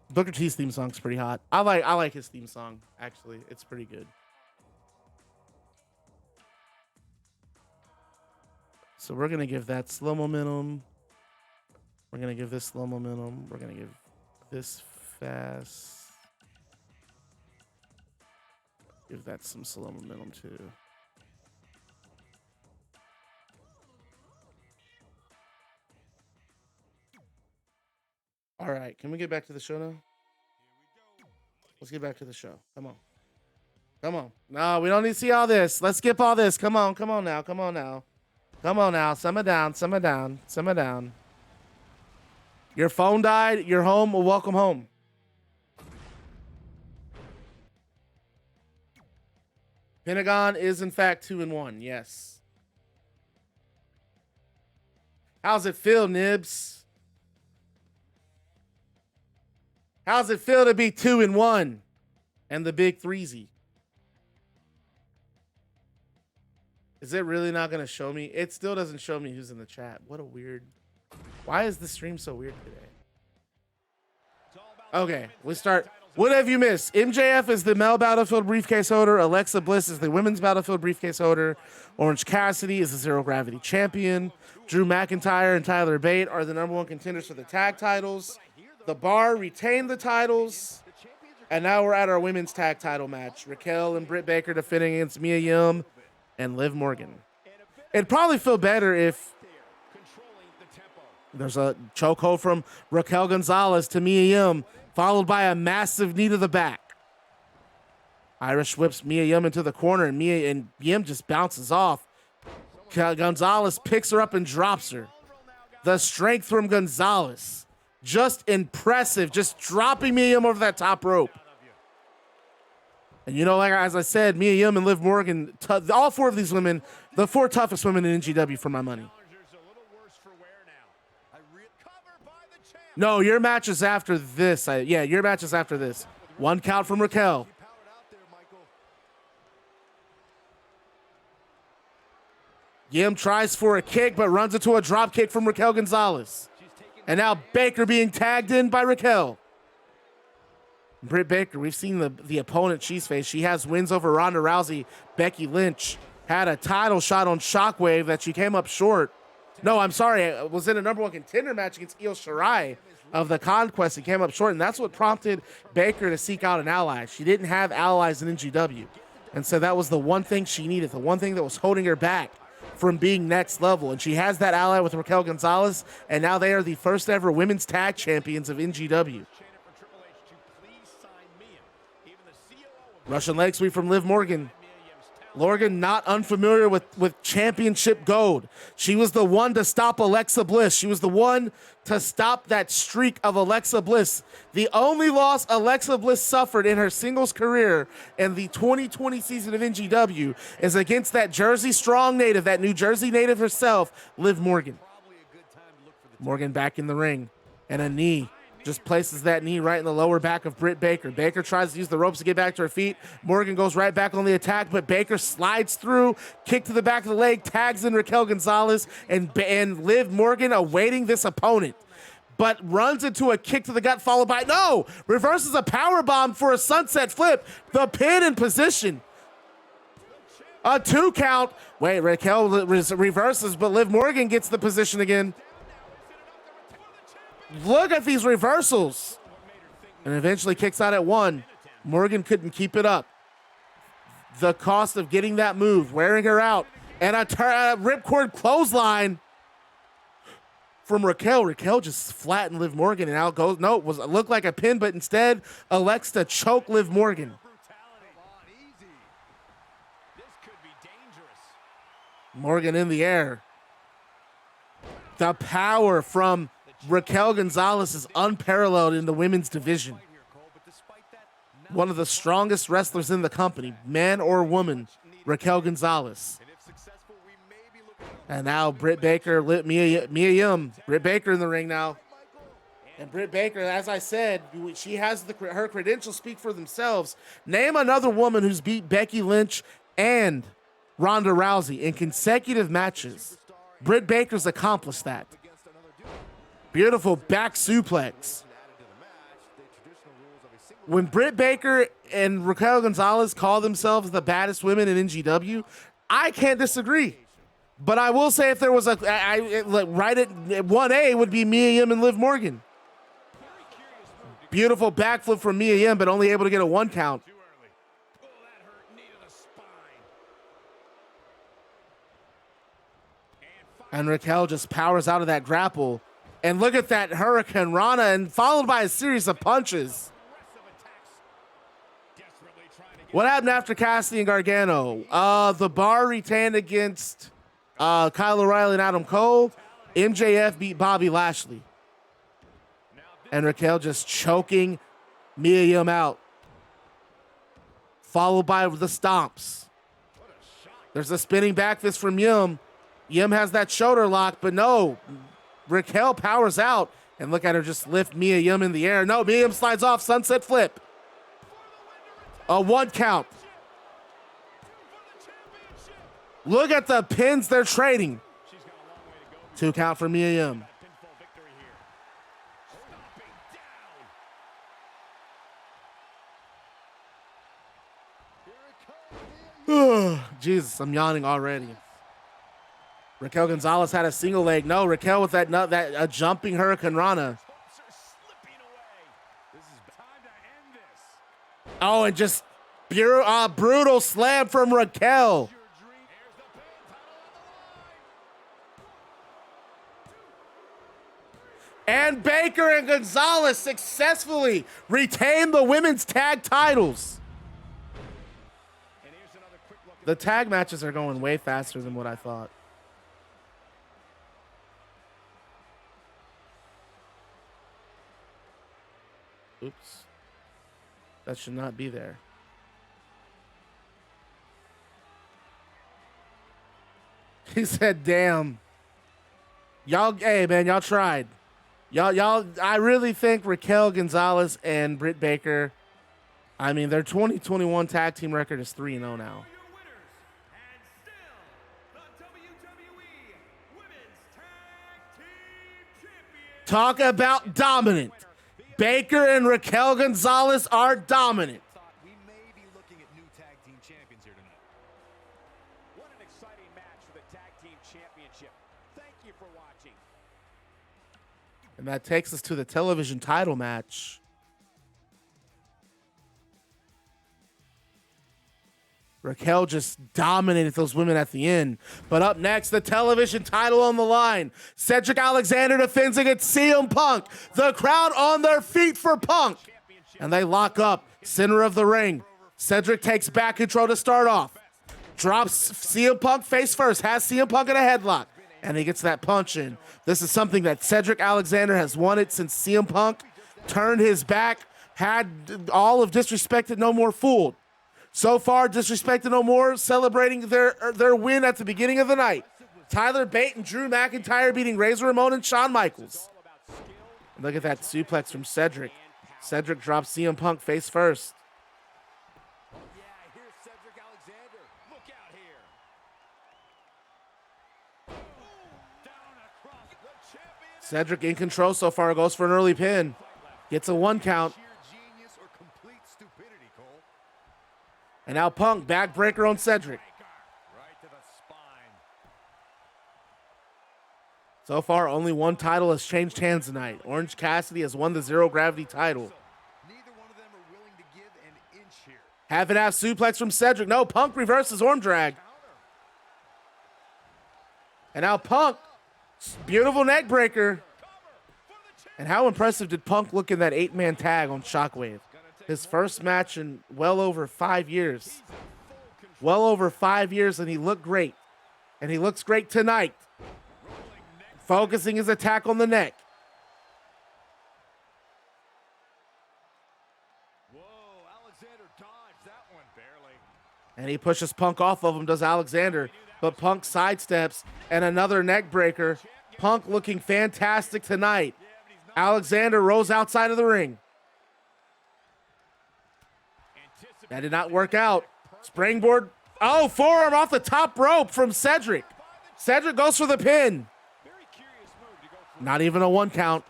Booker T's theme song's pretty hot. I like his theme song, actually. It's pretty good. So we're gonna give that slow momentum. We're going to give this slow momentum. We're going to give this fast. Give that some slow momentum too. All right, can we get back to the show now? Let's get back to the show. Come on. Come on. No, we don't need to see all this. Let's skip all this. Come on. Come on now. Come on now. Come on now. Simmer down. Simmer down. Simmer down. Your phone died. You're home. Well, welcome home. Pentagon is, in fact, 2-1. Yes. How's it feel, Nibs? How's it feel to be 2-1 and the big threesy? Is it really not going to show me? It still doesn't show me who's in the chat. What a weird. Why is the stream so weird today? Okay, let's start. What have you missed? MJF is the male Battlefield briefcase holder. Alexa Bliss is the women's Battlefield briefcase holder. Orange Cassidy is the Zero Gravity champion. Drew McIntyre and Tyler Bate are the #1 contenders for the tag titles. The Bar retained the titles. And now we're at our women's tag title match. Raquel and Britt Baker defending against Mia Yim and Liv Morgan. It'd probably feel better if there's a chokehold from Raquel Gonzalez to Mia Yim, followed by a massive knee to the back. Irish whips Mia Yim into the corner, and Yim just bounces off. Gonzalez picks her up and drops her. The strength from Gonzalez. Just impressive, just dropping Mia Yim over that top rope. And you know, like as I said, Mia Yim and Liv Morgan, all four of these women, the four toughest women in NGW for my money. No, your match is after this. Yeah, your match is after this. 1 count from Raquel. Yim tries for a kick, but runs into a drop kick from Raquel Gonzalez. And now Baker being tagged in by Raquel. Britt Baker, we've seen the opponent she's faced. She has wins over Ronda Rousey. Becky Lynch had a title shot on Shockwave that she came up short. No, I'm sorry. It was in a #1 contender match against Io Shirai of the Conquest. He came up short, and that's what prompted Baker to seek out an ally. She didn't have allies in NGW. And so that was the one thing she needed, the one thing that was holding her back from being next level. And she has that ally with Raquel Gonzalez, and now they are the first ever women's tag champions of NGW. Russian leg sweep from Liv Morgan. Morgan not unfamiliar with championship gold. She was the one to stop Alexa Bliss. She was the one to stop that streak of Alexa Bliss. The only loss Alexa Bliss suffered in her singles career in the 2020 season of NGW is against that Jersey strong native, that New Jersey native herself, Liv Morgan. Morgan back in the ring, and a knee. Just places that knee right in the lower back of Britt Baker. Baker tries to use the ropes to get back to her feet. Morgan goes right back on the attack, but Baker slides through, kick to the back of the leg, tags in Raquel Gonzalez, and Liv Morgan awaiting this opponent. But runs into a kick to the gut, followed by, no! Reverses a powerbomb for a sunset flip. The pin in position. A 2 count. Wait, Raquel reverses, but Liv Morgan gets the position again. Look at these reversals. And eventually kicks out at 1. Morgan couldn't keep it up. The cost of getting that move, wearing her out, and a ripcord clothesline from Raquel. Raquel just flattened Liv Morgan, and out goes. No, it looked like a pin, but instead elects to choke Liv Morgan. Morgan in the air. The power from Raquel Gonzalez is unparalleled in the women's division. One of the strongest wrestlers in the company, man or woman, Raquel Gonzalez. And now Britt Baker, Mia Yim. Britt Baker in the ring now. And Britt Baker, as I said, she has her credentials speak for themselves. Name another woman who's beat Becky Lynch and Ronda Rousey in consecutive matches. Britt Baker's accomplished that. Beautiful back suplex. When Britt Baker and Raquel Gonzalez call themselves the baddest women in NGW, I can't disagree. But I will say if there was right at 1A would be Mia Yim and Liv Morgan. Beautiful backflip from Mia Yim, but only able to get a 1 count. And Raquel just powers out of that grapple. And look at that Hurricane Rana, and followed by a series of punches. What happened after Cassidy and Gargano? The Bar retained against Kyle O'Reilly and Adam Cole. MJF beat Bobby Lashley. And Raquel just choking Mia Yim out. Followed by the stomps. There's a spinning back fist from Yim. Yim has that shoulder lock, but no. Raquel powers out. And look at her just lift Mia Yim in the air. No, Mia Yim slides off, sunset flip. A 1 count. Look at the pins they're trading. 2 count for Mia Yim. Jesus, I'm yawning already. Raquel Gonzalez had a single leg. No, Raquel with that jumping Hurricane Rana. Oh, and just brutal slam from Raquel. And Baker and Gonzalez successfully retain the women's tag titles. The tag matches are going way faster than what I thought. Oops. That should not be there. He said, damn. Y'all, hey man, y'all tried. Y'all, I really think Raquel Gonzalez and Britt Baker, I mean, their 2021 tag team record is 3-0 now. Talk about dominant. Baker and Raquel Gonzalez are dominant. We may be looking at new tag team champions here tonight. What an exciting match for the tag team championship. Thank you for watching. And that takes us to the television title match. Raquel just dominated those women at the end. But up next, the television title on the line. Cedric Alexander defends against CM Punk. The crowd on their feet for Punk. And they lock up, center of the ring. Cedric takes back control to start off. Drops CM Punk face first. Has CM Punk in a headlock. And he gets that punch in. This is something that Cedric Alexander has wanted since CM Punk turned his back, had all of Disrespected No More fooled. So far, Disrespected No More celebrating their win at the beginning of the night. Tyler Bate and Drew McIntyre beating Razor Ramon and Shawn Michaels. And look at that suplex from Cedric. Cedric drops CM Punk face first. Yeah, here's Cedric Alexander. Look out here. Down across the champion. Cedric in control so far, goes for an early pin. Gets a 1 count. Sheer genius or complete stupidity, Cole. And now Punk, backbreaker on Cedric. Right to the spine. So far, only one title has changed hands tonight. Orange Cassidy has won the Zero Gravity title. Neither one of them are willing to give an inch here. Half and half suplex from Cedric. No, Punk reverses arm drag. And now Punk, beautiful neck breaker. And how impressive did Punk look in that 8-man tag on Shockwave? His first match in well over 5 years. Well over 5 years, and he looked great. And he looks great tonight. Focusing his attack on the neck. Whoa, Alexander dodged that one barely. And he pushes Punk off of him, does Alexander. But Punk sidesteps, and another neck breaker. Punk looking fantastic tonight. Alexander rolls outside of the ring. That did not work out. Springboard. Oh, forearm off the top rope from Cedric. Cedric goes for the pin. Not even a 1 count.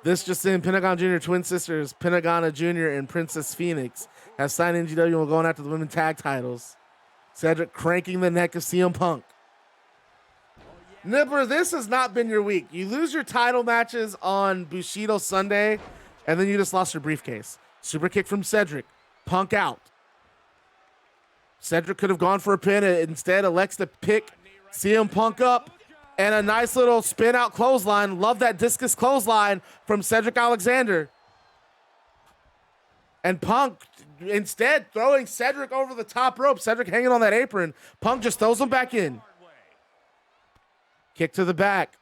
This just in, Pentagon Jr. twin sisters, Pentagona Jr. and Princess Phoenix, have signed NGW and will going after the women's tag titles. Cedric cranking the neck of CM Punk. Nibbler, this has not been your week. You lose your title matches on Bushido Sunday, and then you just lost your briefcase. Super kick from Cedric. Punk out. Cedric could have gone for a pin. Instead, elects to pick CM Punk up. And a nice little spin out clothesline. Love that discus clothesline from Cedric Alexander. And Punk instead throwing Cedric over the top rope. Cedric hanging on that apron. Punk just throws him back in. Kick to the back.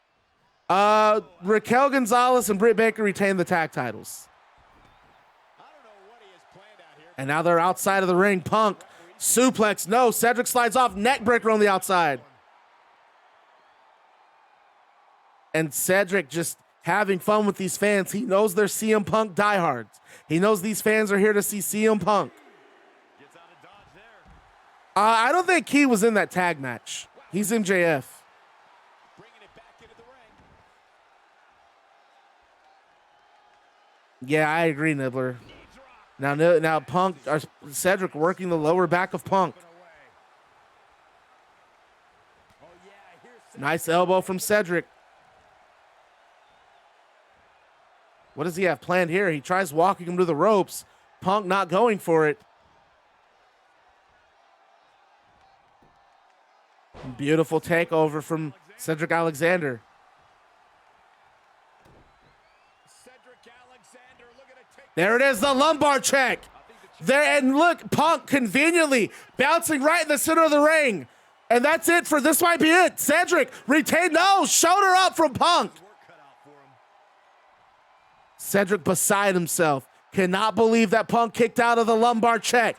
Raquel Gonzalez and Britt Baker retain the tag titles. And now they're outside of the ring. Punk, suplex, no. Cedric slides off, neck breaker on the outside. And Cedric just having fun with these fans. He knows they're CM Punk diehards. He knows these fans are here to see CM Punk. I don't think Key was in that tag match. He's MJF. Yeah, I agree, Nibbler. Now Punk, or Cedric working the lower back of Punk. Nice elbow from Cedric. What does he have planned here? He tries walking him to the ropes. Punk not going for it. Beautiful takeover from Cedric Alexander. There it is, the lumbar check. There, and look, Punk conveniently bouncing right in the center of the ring. And that's it for this might be it. Cedric retained, no, shoulder up from Punk. Cedric beside himself. Cannot believe that Punk kicked out of the lumbar check.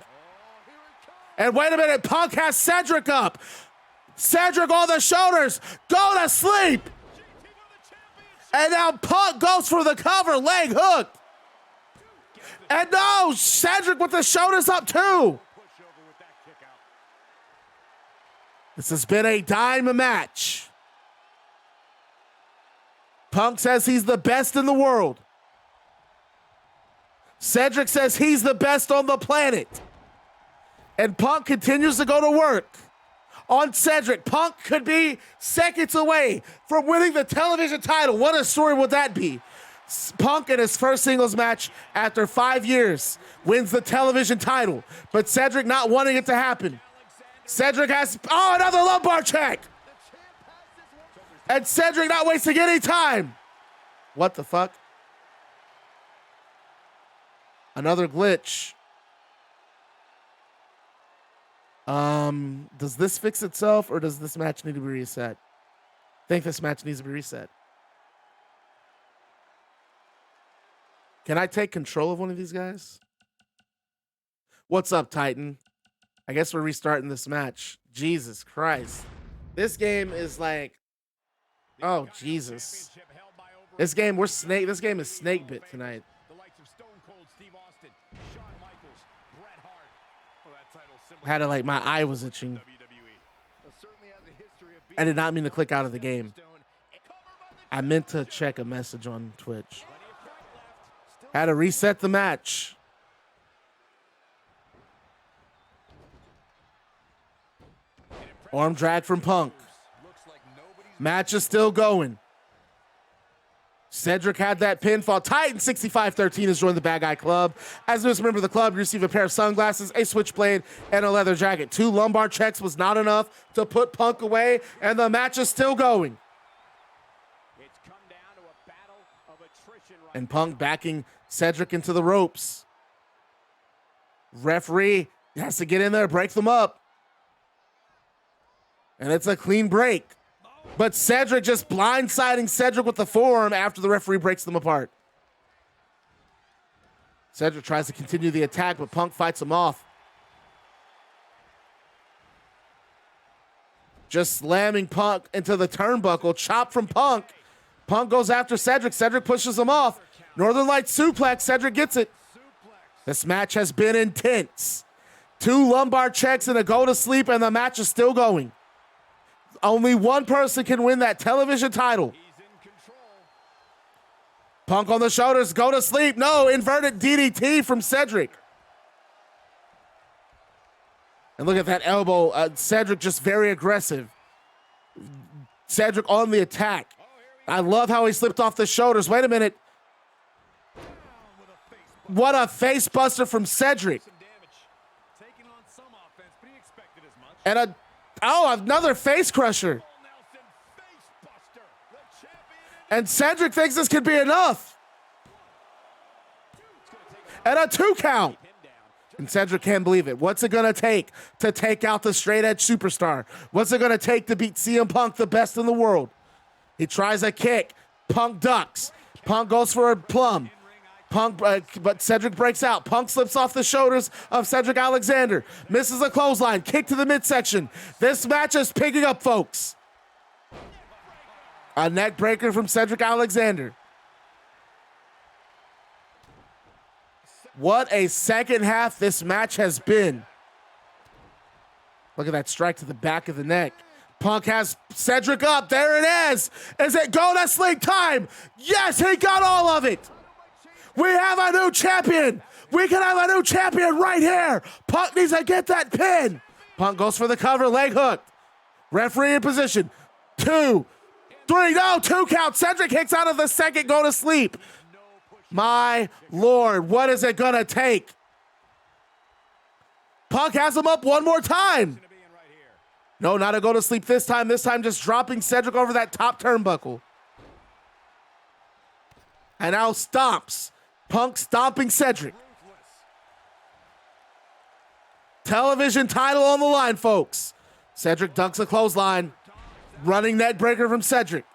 And wait a minute, Punk has Cedric up. Cedric on the shoulders, go to sleep. And now Punk goes for the cover, leg hooked. And no, Cedric with the shoulders up too. This has been a dime match. Punk says he's the best in the world. Cedric says he's the best on the planet. And Punk continues to go to work on Cedric. Punk could be seconds away from winning the television title. What a story would that be? Punk in his first singles match after 5 years wins the television title, but Cedric not wanting it to happen. Cedric has, another lumbar check. And Cedric not wasting any time. What the fuck? Another glitch. Does this fix itself or does this match need to be reset? I think this match needs to be reset. Can I take control of one of these guys? What's up, Titan? I guess we're restarting this match. Jesus Christ. This game is like, oh, Jesus. This game is snake bit tonight. Had it like my eye was itching. I did not mean to click out of the game. I meant to check a message on Twitch. Had to reset the match. Arm drag from Punk. Match is still going. Cedric had that pinfall. Titan 6513 has joined the Bad Guy Club. As a member of the club, you receive a pair of sunglasses, a switchblade, and a leather jacket. 2 lumbar checks was not enough to put Punk away, and the match is still going. It's come down to a battle of attrition right And Punk backing Cedric into the ropes. Referee has to get in there, break them up. And it's a clean break. But Cedric just blindsiding Cedric with the forearm after the referee breaks them apart. Cedric tries to continue the attack, but Punk fights him off. Just slamming Punk into the turnbuckle. Chop from Punk. Punk goes after Cedric. Cedric pushes him off. Northern Lights suplex. Cedric gets it. This match has been intense. 2 lumbar checks and a go to sleep, and the match is still going. Only one person can win that television title. Punk on the shoulders, go to sleep. No, inverted DDT from Cedric. And look at that elbow. Cedric just very aggressive. Cedric on the attack. I love how he slipped off the shoulders. Wait a minute. What a face buster from Cedric. And another face crusher. And Cedric thinks this could be enough. And a 2 count. And Cedric can't believe it. What's it going to take out the straight edge superstar? What's it going to take to beat CM Punk, the best in the world? He tries a kick. Punk ducks. Punk goes for a plum. Punk, but Cedric breaks out. Punk slips off the shoulders of Cedric Alexander. Misses a clothesline. Kick to the midsection. This match is picking up, folks. A neck breaker from Cedric Alexander. What a second half this match has been. Look at that strike to the back of the neck. Punk has Cedric up. There it is. Is it go to sleep time? Yes, he got all of it. We have a new champion. We can have a new champion right here. Punk needs to get that pin. Punk goes for the cover, leg hook. Referee in position. 2, 3, no, 2 count. Cedric kicks out of the second, go to sleep. My Lord, what is it gonna take? Punk has him up one more time. No, not a go to sleep this time. This time just dropping Cedric over that top turnbuckle. And now stomps. Punk stomping Cedric. Television title on the line, folks. Cedric dunks a clothesline. Running neck breaker from Cedric.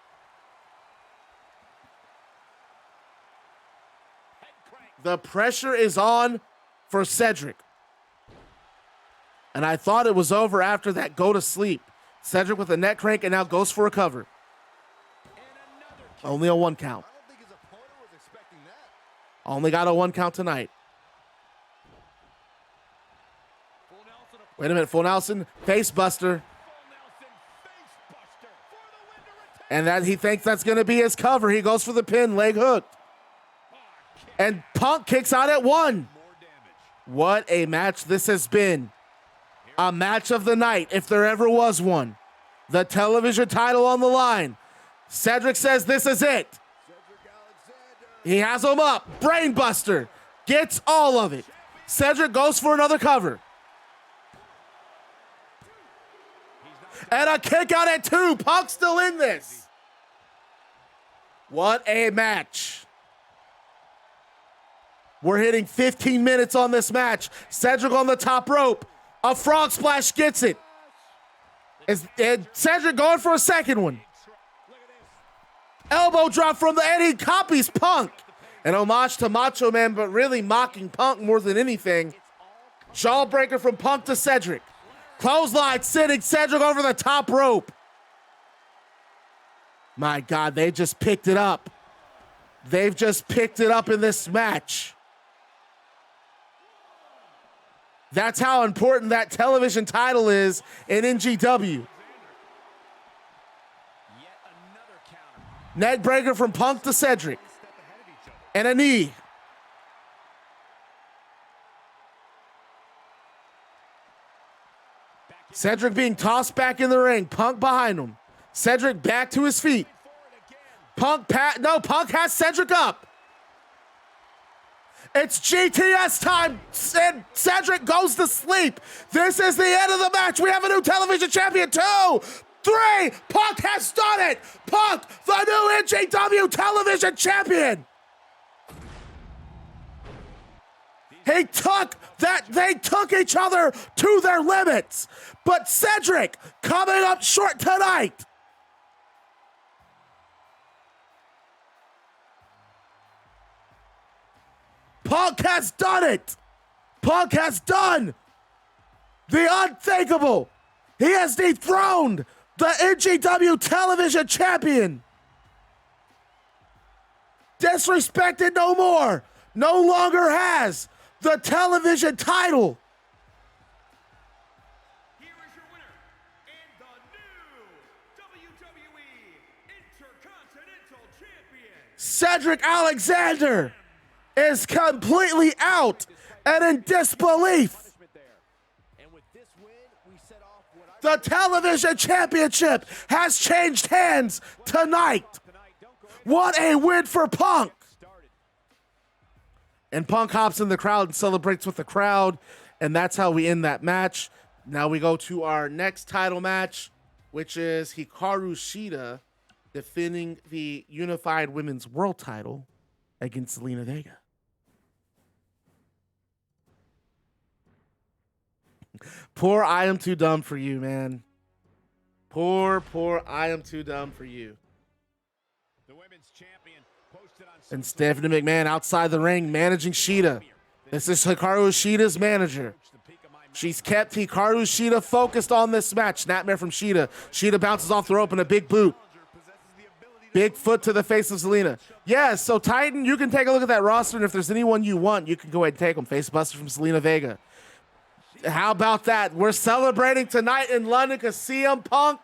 The pressure is on for Cedric. And I thought it was over after that go to sleep. Cedric with a neck crank and now goes for a cover. Only a 1 count. Only got a 1 count tonight. Wait a minute, full Nelson, face buster. And that he thinks that's gonna be his cover. He goes for the pin, leg hook. And Punk kicks out at 1. What a match this has been. A match of the night, if there ever was one. The television title on the line. Cedric says this is it. He has him up. Brainbuster. Gets all of it. Cedric goes for another cover. And a kick out at 2. Punk's still in this. What a match. We're hitting 15 minutes on this match. Cedric on the top rope. A frog splash gets it. Cedric going for a second one. Elbow drop from the end. He copies Punk. An homage to Macho Man, but really mocking Punk more than anything. Jawbreaker from Punk to Cedric. Clothesline sitting Cedric over the top rope. My God, they just picked it up. They've just picked it up in this match. That's how important that television title is in NGW. Neck breaker from Punk to Cedric. And a knee. Cedric being tossed back in the ring. Punk behind him. Cedric back to his feet. Punk has Cedric up. It's GTS time, and Cedric goes to sleep. This is the end of the match. We have a new television champion. 2, 3, Punk has done it. Punk, the new NGW television champion. They took each other to their limits. But Cedric coming up short tonight. Punk has done it. Punk has done the unthinkable. He has dethroned the NGW television champion. Disrespected no more. No longer has the television title. Here is your winner and the new WWE Intercontinental Champion, Cedric Alexander is completely out and in disbelief. and with this win, we set off what The television championship has changed hands tonight. What a win for Punk. And Punk hops in the crowd and celebrates with the crowd. And that's how we end that match. Now we go to our next title match, which is Hikaru Shida defending the Unified Women's World title against Zelina Vega. Poor I Am Too Dumb for you, man. Poor I Am Too Dumb for you. The women's champion posted on And Stephanie McMahon outside the ring managing Shida. This is Hikaru Shida's manager. She's kept Hikaru Shida focused on this match. Snapmare from Shida. Shida bounces off the rope in a big boot. Big foot to the face of Zelina. Yeah, so Titan, you can take a look at that roster, and if there's anyone you want, you can go ahead and take them. Face buster from Zelina Vega. How about that? We're celebrating tonight in London because CM Punk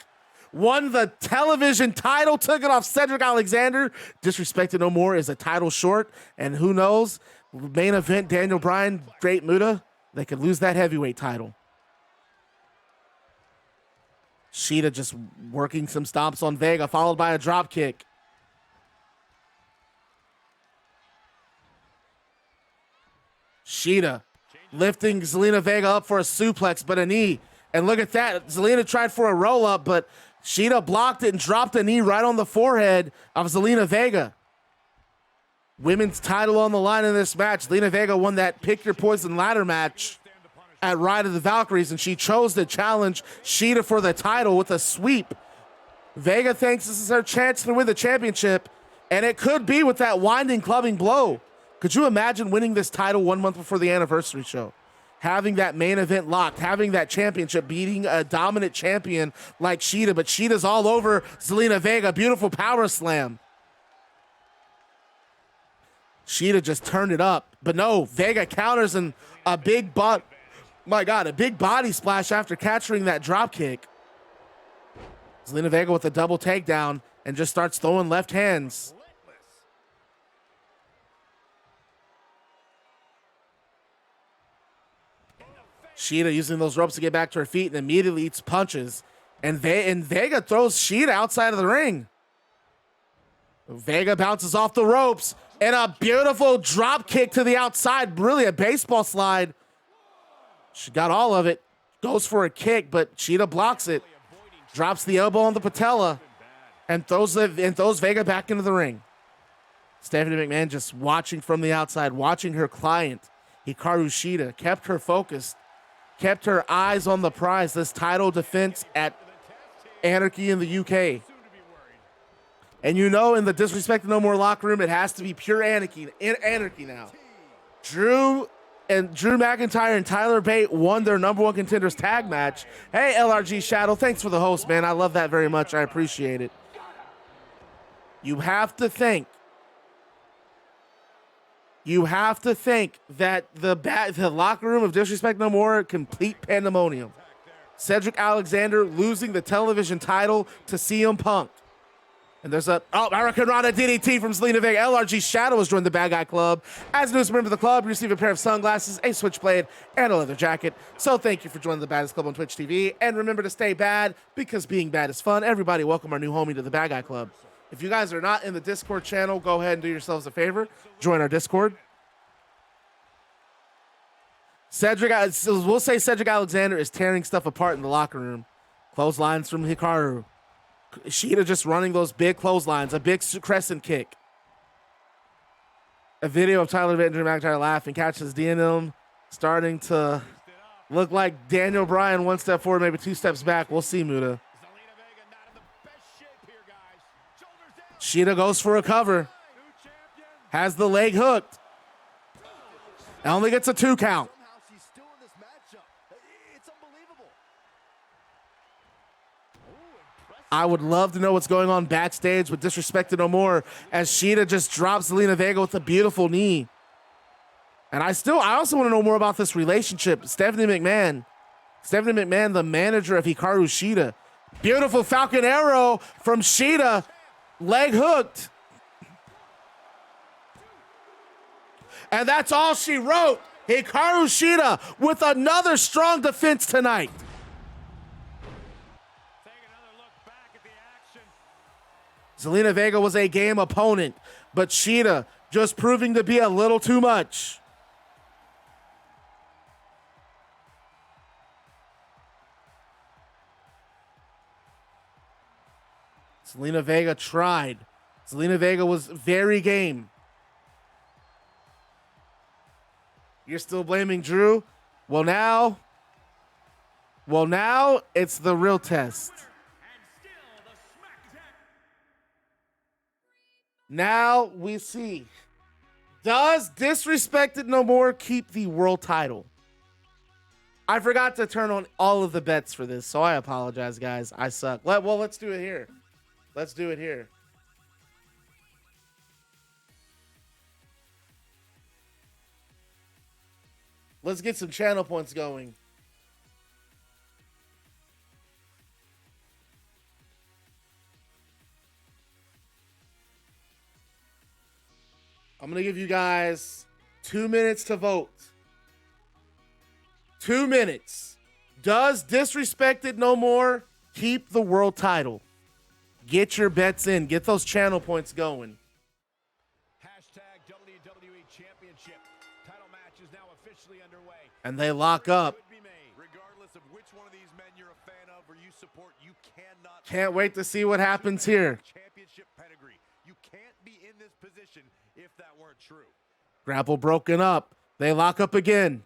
won the television title, took it off Cedric Alexander. Disrespected no more is a title short, and who knows? Main event, Daniel Bryan, Great Muta. They could lose that heavyweight title. Shida just working some stomps on Vega, followed by a drop kick. Shida lifting Zelina Vega up for a suplex, but a knee. And look at that. Zelina tried for a roll-up, but Shida blocked it and dropped a knee right on the forehead of Zelina Vega. Women's title on the line in this match. Zelina Vega won that Pick Your Poison ladder match at Ride of the Valkyries, and she chose to challenge Shida for the title with a sweep. Vega thinks this is her chance to win the championship, and it could be with that winding clubbing blow. Could you imagine winning this title 1 month before the anniversary show? Having that main event locked, having that championship, beating a dominant champion like Shida, but Shida's all over Zelina Vega. Beautiful power slam. Shida just turned it up, but no, Vega counters and a big a big body splash after capturing that drop kick. Zelina Vega with a double takedown and just starts throwing left hands. Shida using those ropes to get back to her feet and immediately eats punches. And Vega throws Shida outside of the ring. Vega bounces off the ropes and a beautiful drop kick to the outside. Really a baseball slide. She got all of it. Goes for a kick, but Shida blocks it. Drops the elbow on the patella and throws Vega back into the ring. Stephanie McMahon just watching from the outside, watching her client, Hikaru Shida, kept her focused, kept her eyes on the prize, this title defense at Anarchy in the UK. And you know, in the Disrespect No More locker room, it has to be pure anarchy now. Drew McIntyre and Tyler Bate won their number one contenders tag match. Hey, LRG Shadow, thanks for the host, man. I love that very much. I appreciate it. You have to think that the locker room of Disrespect No More, complete pandemonium. Cedric Alexander losing the television title to CM Punk. And there's American Rana DDT from Zelina Vega. LRG Shadow has joined the Bad Guy Club. As a newest member of the club, you receive a pair of sunglasses, a switchblade, and a leather jacket. So thank you for joining the Baddest Club on Twitch TV. And remember to stay bad, because being bad is fun. Everybody, welcome our new homie to the Bad Guy Club. If you guys are not in the Discord channel, go ahead and do yourselves a favor. Join our Discord. We'll say Cedric Alexander is tearing stuff apart in the locker room. Clotheslines from Hikaru. Shida just running those big clotheslines, a big crescent kick. A video of Tyler Bate and Drew McIntyre laughing catches DNM starting to look like Daniel Bryan, one step forward, maybe two steps back. We'll see, Muta. Shida goes for a cover. Has the leg hooked. Only gets a 2 count. I would love to know what's going on backstage with Disrespected No More as Shida just drops Zelina Vega with a beautiful knee. And I also want to know more about this relationship. Stephanie McMahon, the manager of Hikaru Shida. Beautiful Falcon Arrow from Shida, leg hooked. And that's all she wrote. Hikaru Shida with another strong defense tonight. Zelina Vega was a game opponent, but Shida just proving to be a little too much. Zelina Vega tried. Zelina Vega was very game. You're still blaming Drew? Well, now it's the real test. Now we see, does Disrespected No More keep the world title? I forgot to turn on all of the bets for this, so I apologize, guys. I suck. Let's do it here. Let's do it here. Let's get some channel points going. I'm going to give you guys 2 minutes to vote. 2 minutes. Does Disrespected No More keep the world title? Get your bets in. Get those channel points going. Hashtag WWE Championship. Title match is now officially underway. And they lock up. Regardless of which one of these men you're a fan of or you support, you cannot. Can't wait to see what happens here. Championship pedigree. You can't be in this position if that weren't true. Grapple broken up. They lock up again.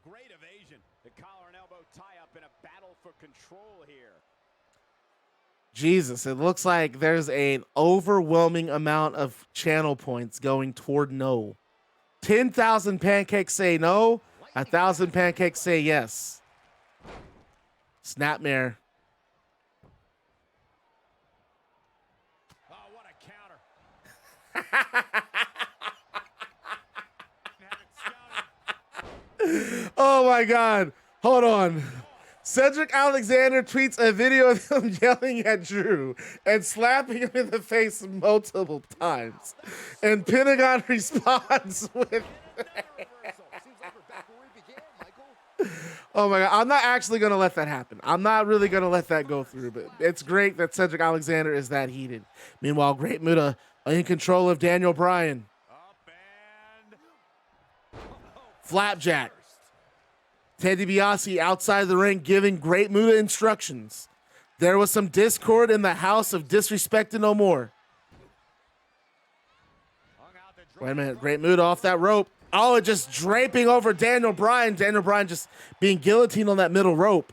Great evasion. The collar and elbow tie up in a battle for control here. Jesus, it looks like there's an overwhelming amount of channel points going toward no. 10,000 pancakes say no. 1,000 pancakes say yes. Snapmare. Oh, what a counter. Oh my God. Hold on. Cedric Alexander tweets a video of him yelling at Drew and slapping him in the face multiple times. And Pentagon responds with... Oh my God. I'm not actually going to let that happen. I'm not really going to let that go through, but it's great that Cedric Alexander is that heated. Meanwhile, Great Muta in control of Daniel Bryan. Flapjack. Ted DiBiase outside the ring giving Great Muta instructions. There was some discord in the house of Disrespected No More. Wait a minute. Great Muta off that rope. Oh, it just draping over Daniel Bryan. Daniel Bryan just being guillotined on that middle rope.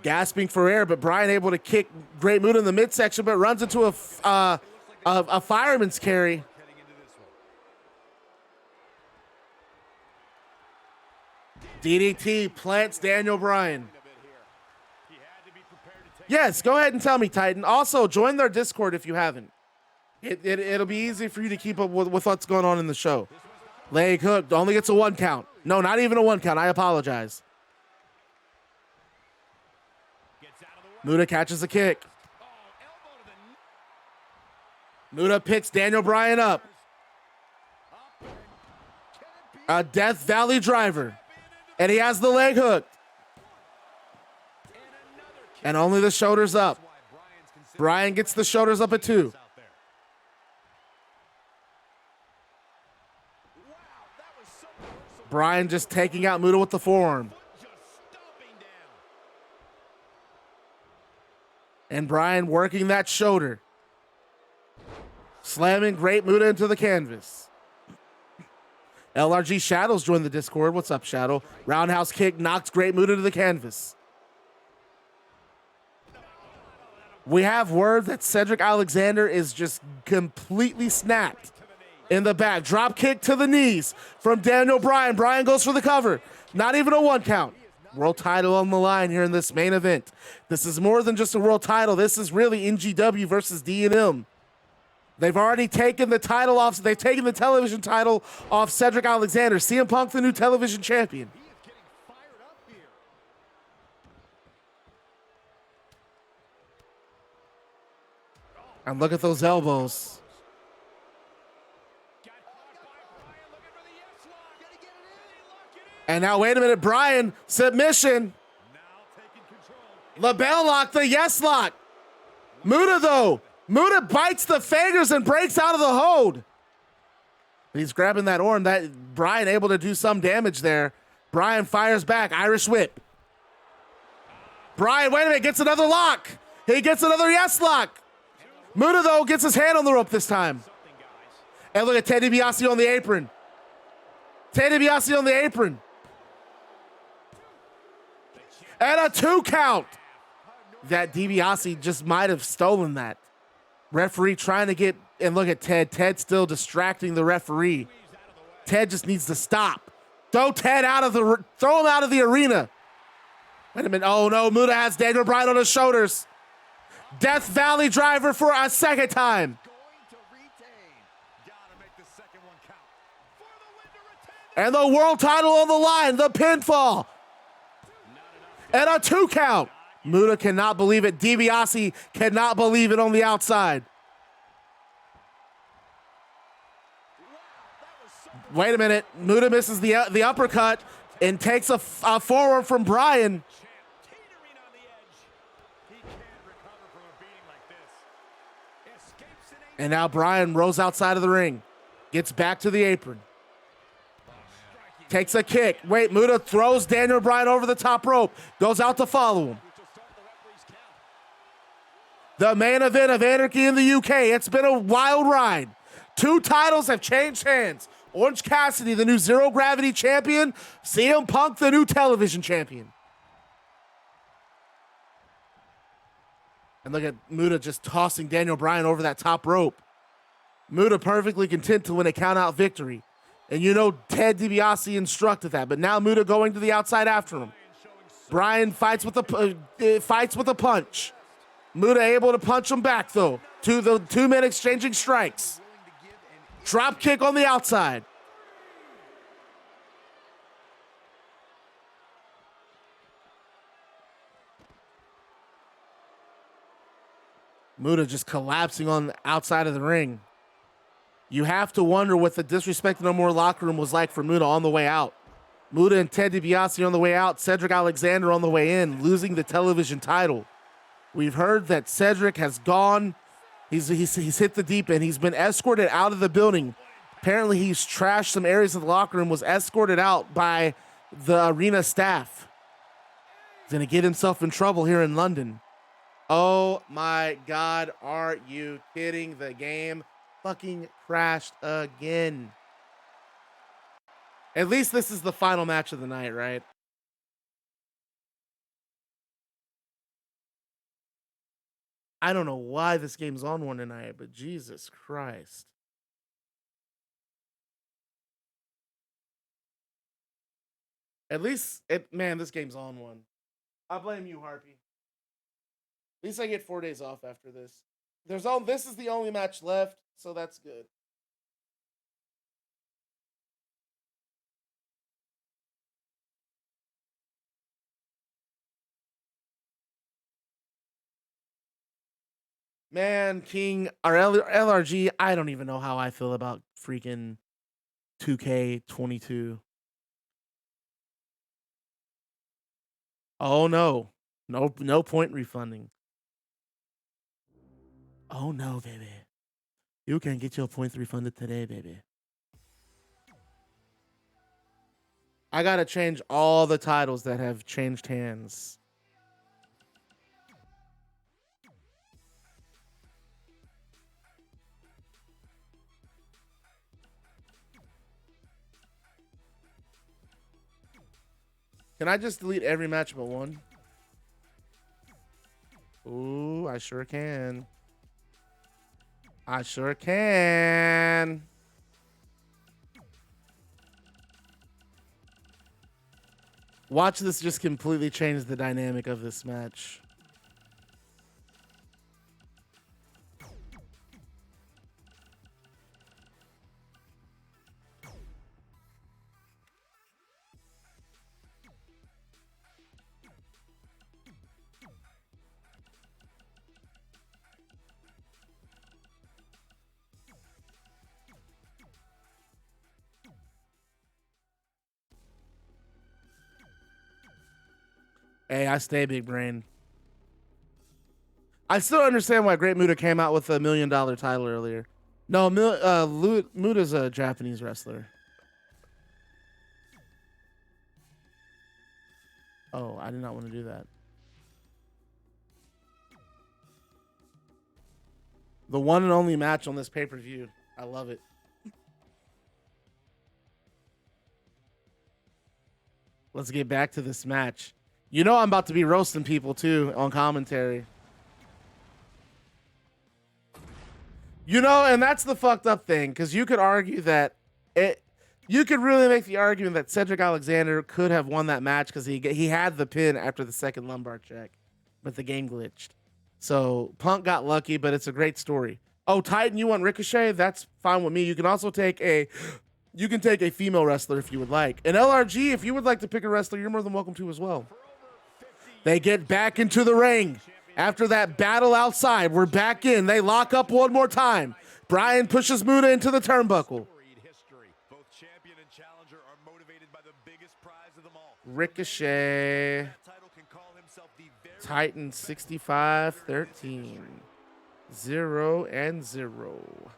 Gasping for air, but Bryan able to kick Great Muta in the midsection, but runs into a fireman's carry. DDT plants Daniel Bryan. Yes, go ahead and tell me, Titan. Also, join their Discord if you haven't. It'll be easy for you to keep up with what's going on in the show. Leg hook only gets a 1 count. No, not even a 1 count. I apologize. Muta catches a kick. Muta picks Daniel Bryan up. A Death Valley driver. And he has the leg hook. And only the shoulders up. Bryan gets the shoulders up at 2. Bryan just taking out Muta with the forearm. And Bryan working that shoulder. Slamming Great Muta into the canvas. LRG Shadow's joined the Discord. What's up, Shadow? Roundhouse kick knocks Great Muta to the canvas. We have word that Cedric Alexander is just completely snapped in the back. Drop kick to the knees from Daniel Bryan. Bryan goes for the cover. Not even a 1 count. World title on the line here in this main event. This is more than just a world title. This is really NGW versus D&M. They've already taken the title off. They've taken the television title off Cedric Alexander. CM Punk, the new television champion. And look at those elbows. And now, wait a minute, Bryan, submission. LaBelle lock, the yes lock. Muta, though. Muta bites the fingers and breaks out of the hold. He's grabbing that arm. That Bryan able to do some damage there. Bryan fires back. Irish whip. Bryan, wait a minute, gets another lock. He gets another yes lock. Muta, though, gets his hand on the rope this time. And look at Ted DiBiase on the apron. Ted DiBiase on the apron. And a 2 count. That DiBiase just might have stolen that. Referee trying to get, and look at Ted. Ted still distracting the referee. Ted just needs to stop. Throw Ted out of the, throw him out of the arena. Wait a minute. Oh no, Muta has Daniel Bryan on his shoulders. Death Valley driver for a second time. And the world title on the line, the pinfall. And a 2 count. Muta cannot believe it. DiBiase cannot believe it on the outside. Wait a minute. Muta misses the uppercut and takes a forward from Bryan. And now Bryan rolls outside of the ring. Gets back to the apron. Takes a kick. Wait, Muta throws Daniel Bryan over the top rope. Goes out to follow him. The main event of Anarchy in the UK. It's been a wild ride. 2 titles have changed hands. Orange Cassidy, the new Zero Gravity champion. CM Punk, the new television champion. And look at Muta just tossing Daniel Bryan over that top rope. Muta perfectly content to win a count-out victory. And you know Ted DiBiase instructed that, but now Muta going to the outside after him. Bryan fights with a punch. Muta able to punch him back, though. The 2 men exchanging strikes. Drop kick on the outside. Muta just collapsing on the outside of the ring. You have to wonder what the Disrespect No More locker room was like for Muta on the way out. Muta and Ted DiBiase on the way out. Cedric Alexander on the way in, losing the television title. We've heard that Cedric has gone. He's hit the deep end. He's been escorted out of the building. Apparently he's trashed some areas of the locker room, was escorted out by the arena staff. He's going to get himself in trouble here in London. Oh my God, are you kidding? The game fucking crashed again. At least this is the final match of the night, right? I don't know why this game's on one tonight, but Jesus Christ. At least, man, this game's on one. I blame you, Harpy. At least I get 4 days off after this. This is the only match left, so that's good. Man, King, or LRG, I don't even know how I feel about freaking 2K22. Oh no. No point refunding. Oh no, baby. You can get your points refunded today, baby. I gotta change all the titles that have changed hands. Can I just delete every match but one? Ooh, I sure can. I sure can. Watch this just completely change the dynamic of this match. Hey, I stay big brain. I still understand why Great Muta came out with a $1 million title earlier. No, Muta's a Japanese wrestler. Oh, I did not want to do that. The one and only match on this pay-per-view. I love it. Let's get back to this match. You know I'm about to be roasting people too on commentary. You know, and that's the fucked up thing, because you could argue that you could really make the argument that Cedric Alexander could have won that match because he had the pin after the second lumbar check, but the game glitched. So Punk got lucky, but it's a great story. Oh, Titan, you want Ricochet? That's fine with me. You can also take a female wrestler if you would like. And LRG, if you would like to pick a wrestler, you're more than welcome to as well. They get back into the ring. After that battle outside, we're back in. They lock up one more time. Bryan pushes Muta into the turnbuckle. Ricochet. Titan 65-13. 0-0.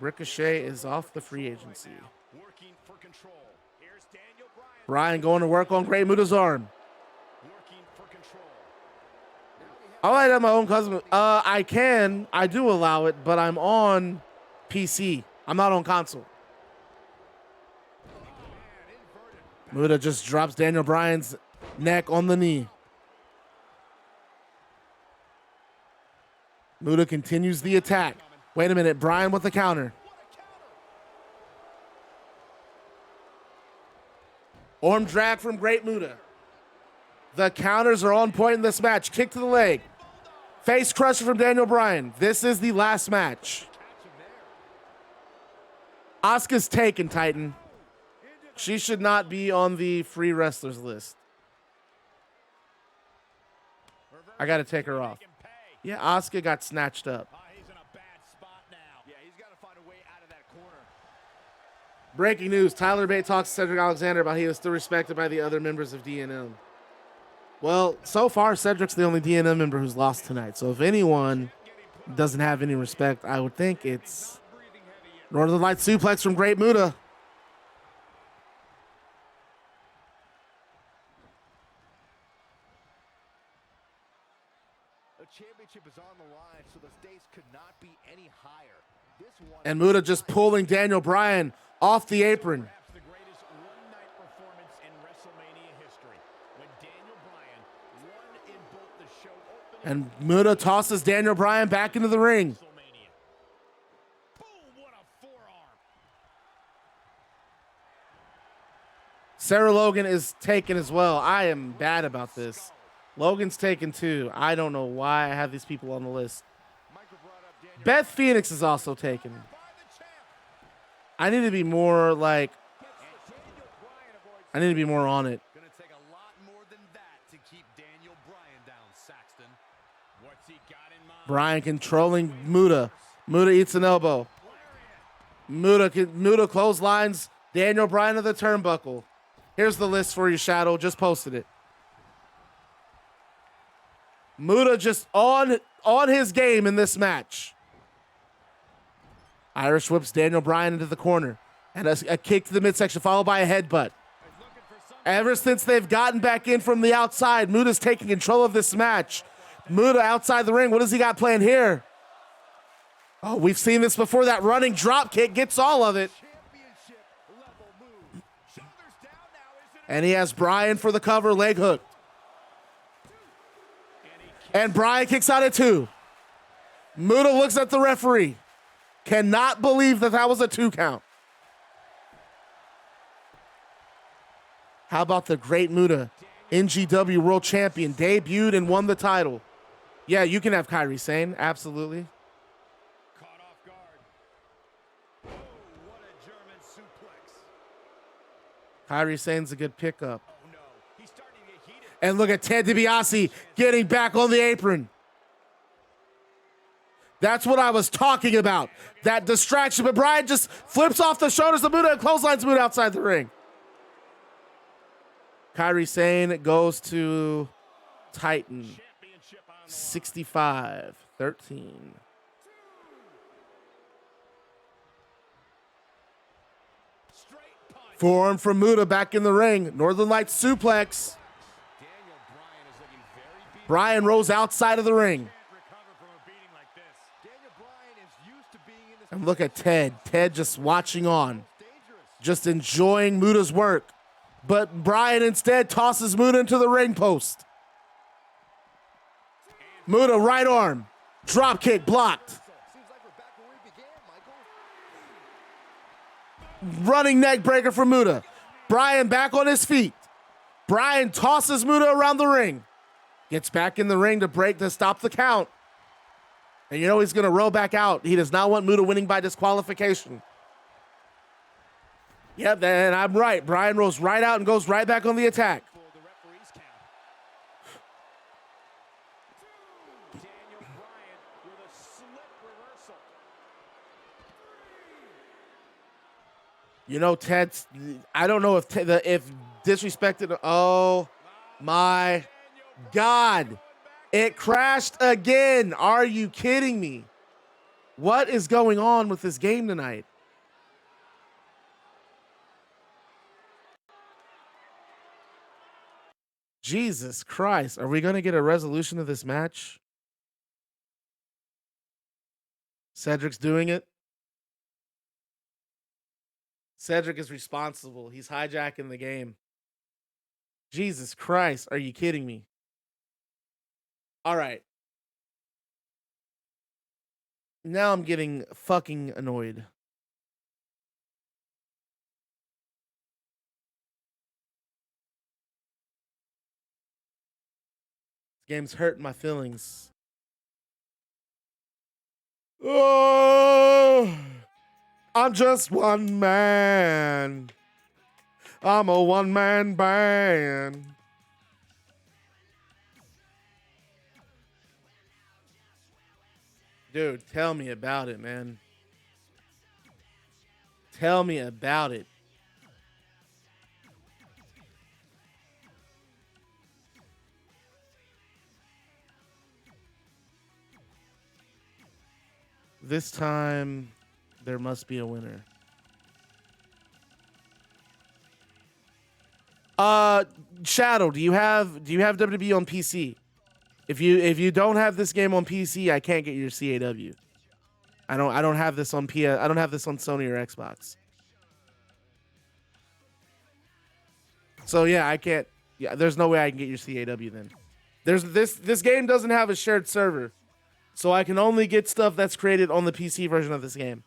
Ricochet is off the free agency. Bryan going to work on Great Muta's arm. I might have my own custom. I do allow it, but I'm on PC. I'm not on console. Muta just drops Daniel Bryan's neck on the knee. Muta continues the attack. Wait a minute, Bryan with the counter. Arm drag from Great Muta. The counters are on point in this match. Kick to the leg. Face crusher from Daniel Bryan. This is the last match. Asuka's taken, Titan. She should not be on the free wrestlers list. I got to take her off. Yeah, Asuka got snatched up. Breaking news. Tyler Bate talks to Cedric Alexander about he was still respected by the other members of DNM. Well, so far, Cedric's the only DNM member who's lost tonight. So if anyone doesn't have any respect, I would think it's Northern Light suplex from Great Muta. The championship is on the line, so the stakes could not be any higher. This one and Muta just pulling Daniel Bryan off the apron. the greatest one-night performance in WrestleMania history, when Daniel Bryan won in both the show opening And Muta tosses Daniel Bryan back into the ring. WrestleMania. Boom, what a forearm. Sarah Logan is taken as well. I am bad about this. Logan's taken too. I don't know why I have these people on the list. Beth Phoenix is also taken. I need to be more like, I need to be more on it. Gonna take a lot more than that to keep Daniel Bryan down, Saxton. What's he got in mind? Bryan controlling Muta. Muta eats an elbow. Muta clotheslines Daniel Bryan to the turnbuckle. Here's the list for you, Shadow. Just posted it. Muta just on his game in this match. Irish whips Daniel Bryan into the corner. And a kick to the midsection followed by a headbutt. Ever since they've gotten back in from the outside, Muta's taking control of this match. Muta outside the ring. What does he got planned here? Oh, we've seen this before. That running drop kick gets all of it. And he has Bryan for the cover, leg hook. And Bryan kicks out at 2. Muta looks at the referee. Cannot believe that was a 2 count. How about the Great Muta, NGW World Champion, debuted and won the title. Yeah, you can have Kairi Sane, absolutely. Caught off guard. Oh, what a German suplex. Kairi Sane's a good pickup. Oh no, he's starting to get heated. And look at Ted DiBiase getting back on the apron. That's what I was talking about. That distraction. But Bryan just flips off the shoulders of Muta and clotheslines Muta outside the ring. Kairi Sane goes to Titan. 65-13. Forearm from Muta back in the ring. Northern Lights suplex. Bryan rolls outside of the ring. And look at Ted. Ted just watching on. Just enjoying Muta's work. But Bryan instead tosses Muta into the ring post. Muta right arm. Drop kick blocked. Running neck breaker for Muta. Bryan back on his feet. Bryan tosses Muta around the ring. Gets back in the ring to stop the count. And you know he's going to roll back out. He does not want Muta winning by disqualification. Yep, and I'm right. Bryan rolls right out and goes right back on the attack. You know, Ted's, I don't know if disrespected. Oh my God. It crashed again. Are you kidding me? What is going on with this game tonight? Jesus Christ. Are we going to get a resolution of this match? Cedric's doing it. Cedric is responsible. He's hijacking the game. Jesus Christ. Are you kidding me? All right. Now I'm getting fucking annoyed. This game's hurting my feelings. Oh, I'm just one man. I'm a one-man band. Dude, tell me about it, man. Tell me about it. This time, there must be a winner. Shadow, do you have WWE on PC? If you don't have this game on PC, I can't get your CAW. I don't have this on I don't have this on Sony or Xbox. So yeah, I can't. Yeah, there's no way I can get your CAW then. This game doesn't have a shared server, so I can only get stuff that's created on the PC version of this game.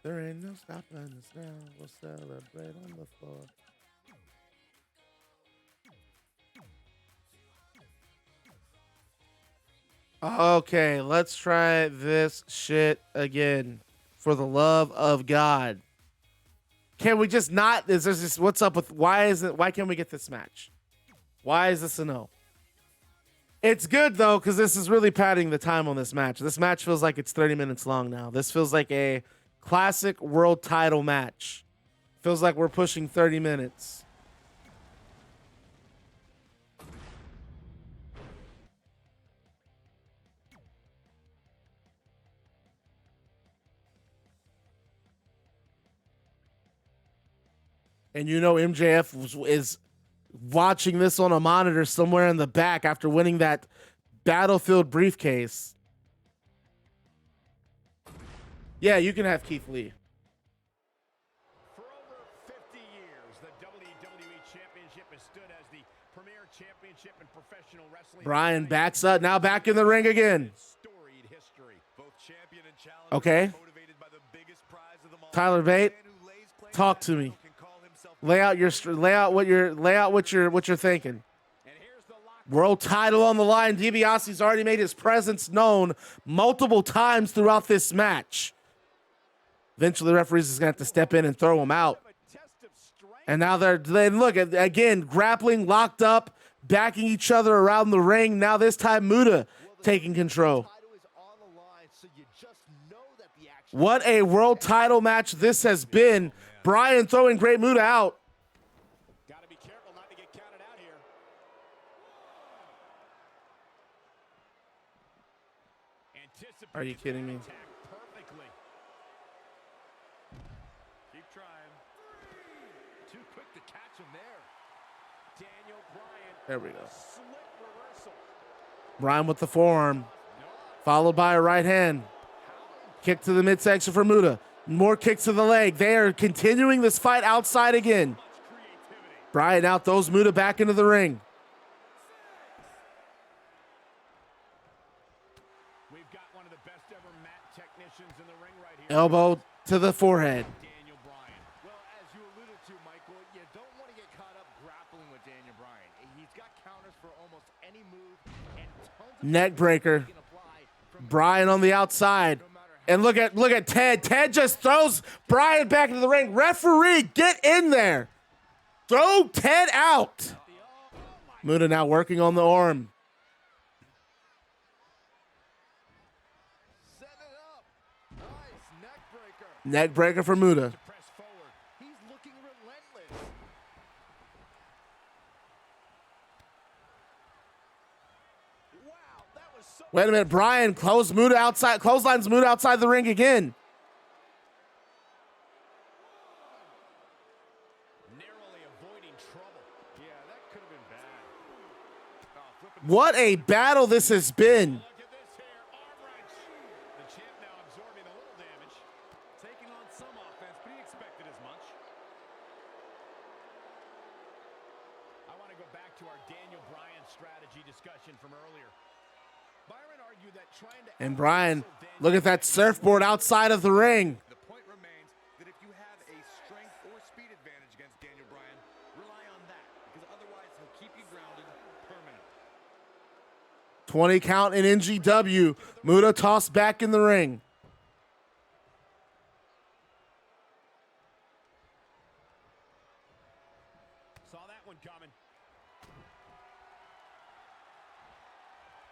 There ain't no stopping us now. We'll celebrate on the floor. Okay, let's try this shit again. For the love of God. Can we just not? Is there just what's up with why can't we get this match? Why is this a no? It's good though, because this is really padding the time on this match. This match feels like it's 30 minutes long now. This feels like a classic world title match. Feels like we're pushing 30 minutes. And you know MJF is watching this on a monitor somewhere in the back after winning that Battlefield briefcase. Yeah, you can have Keith Lee. For over 50 years, the WWE Championship has stood as the premier championship in professional wrestling. Bryan backs up, now back in the ring again. Storied history. Both champion and challenger Okay. motivated by the biggest prize of them all. Tyler Bate, talk to me. Lay out what you're thinking. World title on the line. DiBiase's already made his presence known multiple times throughout this match. Eventually, the referees is going to have to step in and throw him out. And now they look at again grappling, locked up, backing each other around the ring. Now this time, Muta taking control. What a world title match this has been. Bryan throwing Great Muta out. Got to be careful not to get counted out here. Are you kidding me? Perfectly. Keep trying. Too quick to catch him there. Daniel Bryan. There we go. Slick reversal. Bryan with the forearm, followed by a right hand. Kick to the midsection for Muta. More kicks to the leg. They are continuing this fight outside again. Bryan out throws Muta back into the ring. We've got one of the best ever mat technicians in the ring right here. Elbow to the forehead. Daniel Bryan. Well, as you alluded to, Michael, you don't want to get caught up grappling with Daniel Bryan. He's got counters for almost any move and tons of Neck breaker. Bryan on the outside. And look at Ted. Ted just throws Bryan back into the ring. Referee, get in there. Throw Ted out. Muta now working on the arm. Set it up. Nice neck breaker. Neck breaker for Muta. Press forward. He's looking relentless. Wow, that was so Wait a minute. Bryan clotheslines Muta outside the ring again. narrowly avoiding trouble. Yeah, that could have been bad. Oh, flipping. What a battle this has been. Look at this here. Arm wrench. The champ now absorbing a little damage. Taking on some offense, but he expected as much. I want to go back to our Daniel Bryan strategy discussion from earlier. Byron argued that trying to And Bryan, look at that surfboard outside of the ring. The point remains that if you have a strength or speed advantage against Daniel Bryan, rely on that, because otherwise he'll keep you grounded permanently. 20 count in NGW. Muta tossed back in the ring. saw that one coming.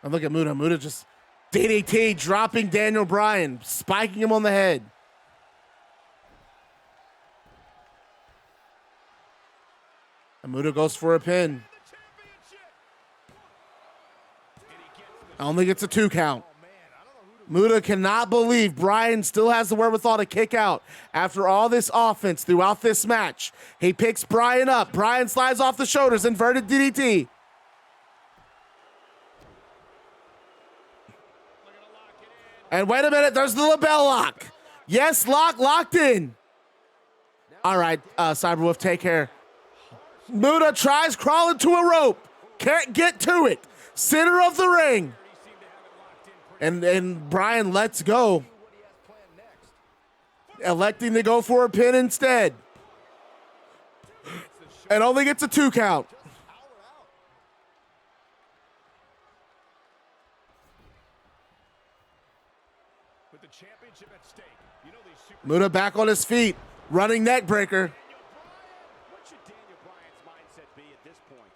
And look at Muta. Muta just DDT, dropping Daniel Bryan, spiking him on the head. And Muta goes for a pin. The championship. And he gets the Only gets a 2 count. oh man, I don't know who to Muta cannot believe Bryan still has the wherewithal to kick out after all this offense throughout this match. He picks Bryan up. Bryan slides off the shoulders, inverted DDT. And wait a minute, there's the label lock. Yes, locked in. All right, Cyberwolf, take care. Muta tries crawling to a rope. Can't get to it. Center of the ring. And Bryan lets go. Electing to go for a pin instead. And only gets a 2 count. with the championship at stake. You know these super Muta back on his feet. Running neck breaker. What should Daniel Bryan's mindset be at this point?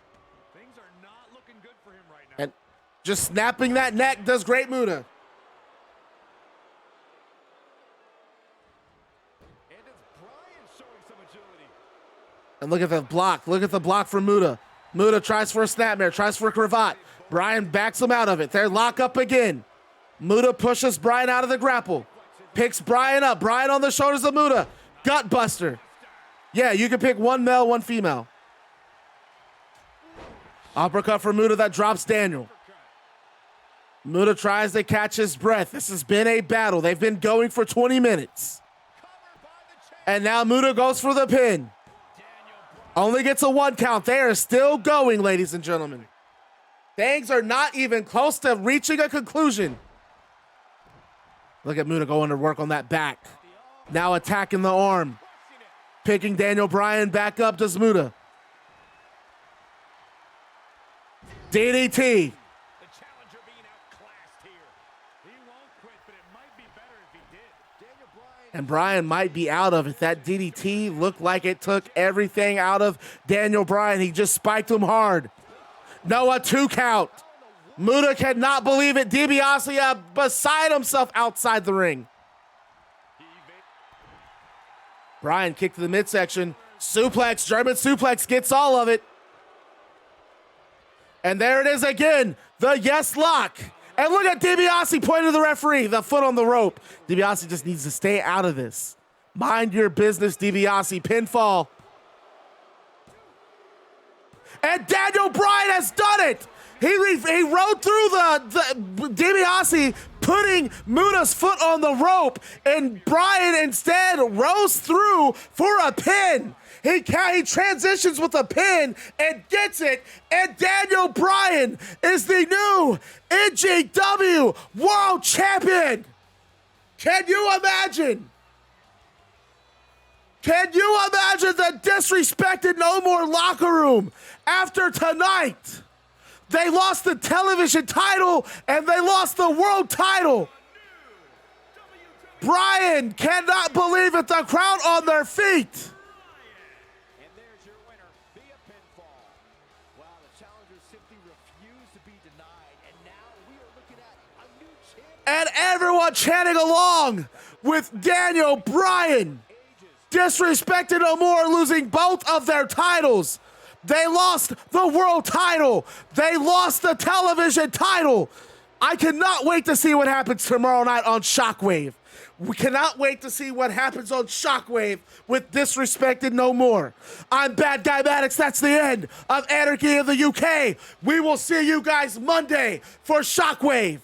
Things are not looking good for him right now. And just snapping that neck does Great Muta. And it's Bryan showing some agility. And look at the block. Look at the block from Muta. Muta tries for a snapmare, tries for a cravat. Bryan backs him out of it. They lock up again. Muta pushes Bryan out of the grapple. Picks Bryan up. Bryan on the shoulders of Muta. Gut buster. Yeah, you can pick one male, one female. Uppercut for Muta that drops Daniel. Muta tries to catch his breath. This has been a battle. They've been going for 20 minutes. And now Muta goes for the pin. Only gets a 1 count. They are still going, ladies and gentlemen. Things are not even close to reaching a conclusion. Look at Muta going to work on that back. Now attacking the arm. Picking Daniel Bryan back up to Muta. DDT. The challenger being outclassed here. He won't quit, but it might be better if he did. Daniel Bryan. And Bryan might be out of it. That DDT looked like it took everything out of Daniel Bryan. He just spiked him hard. No, a 2 count. Muta cannot believe it. DiBiase beside himself outside the ring. Bryan kick to the midsection. Suplex, German suplex, gets all of it. And there it is again, the yes lock. And look at DiBiase pointing to the referee, the foot on the rope. DiBiase just needs to stay out of this. Mind your business, DiBiase. Pinfall. And Daniel Bryan has done it. He rode through the DiBiase putting Muta's foot on the rope, and Bryan instead rose through for a pin. He transitions with a pin and gets it, and Daniel Bryan is the new NGW World Champion. Can you imagine? Can you imagine the disrespected No More locker room after tonight? They lost the television title and they lost the world title. Bryan cannot believe it, the crowd on their feet. And there's your winner via pinfall. Wow, the challengers simply refused to be denied, and now we are looking at a new champion. And everyone chanting along with Daniel Bryan. Disrespected no more, losing both of their titles. They lost the world title. They lost the television title. I cannot wait to see what happens tomorrow night on Shockwave. We cannot wait to see what happens on Shockwave with Disrespected No More. I'm Bad Guy Maddox. That's the end of Anarchy in the UK. We will see you guys Monday for Shockwave.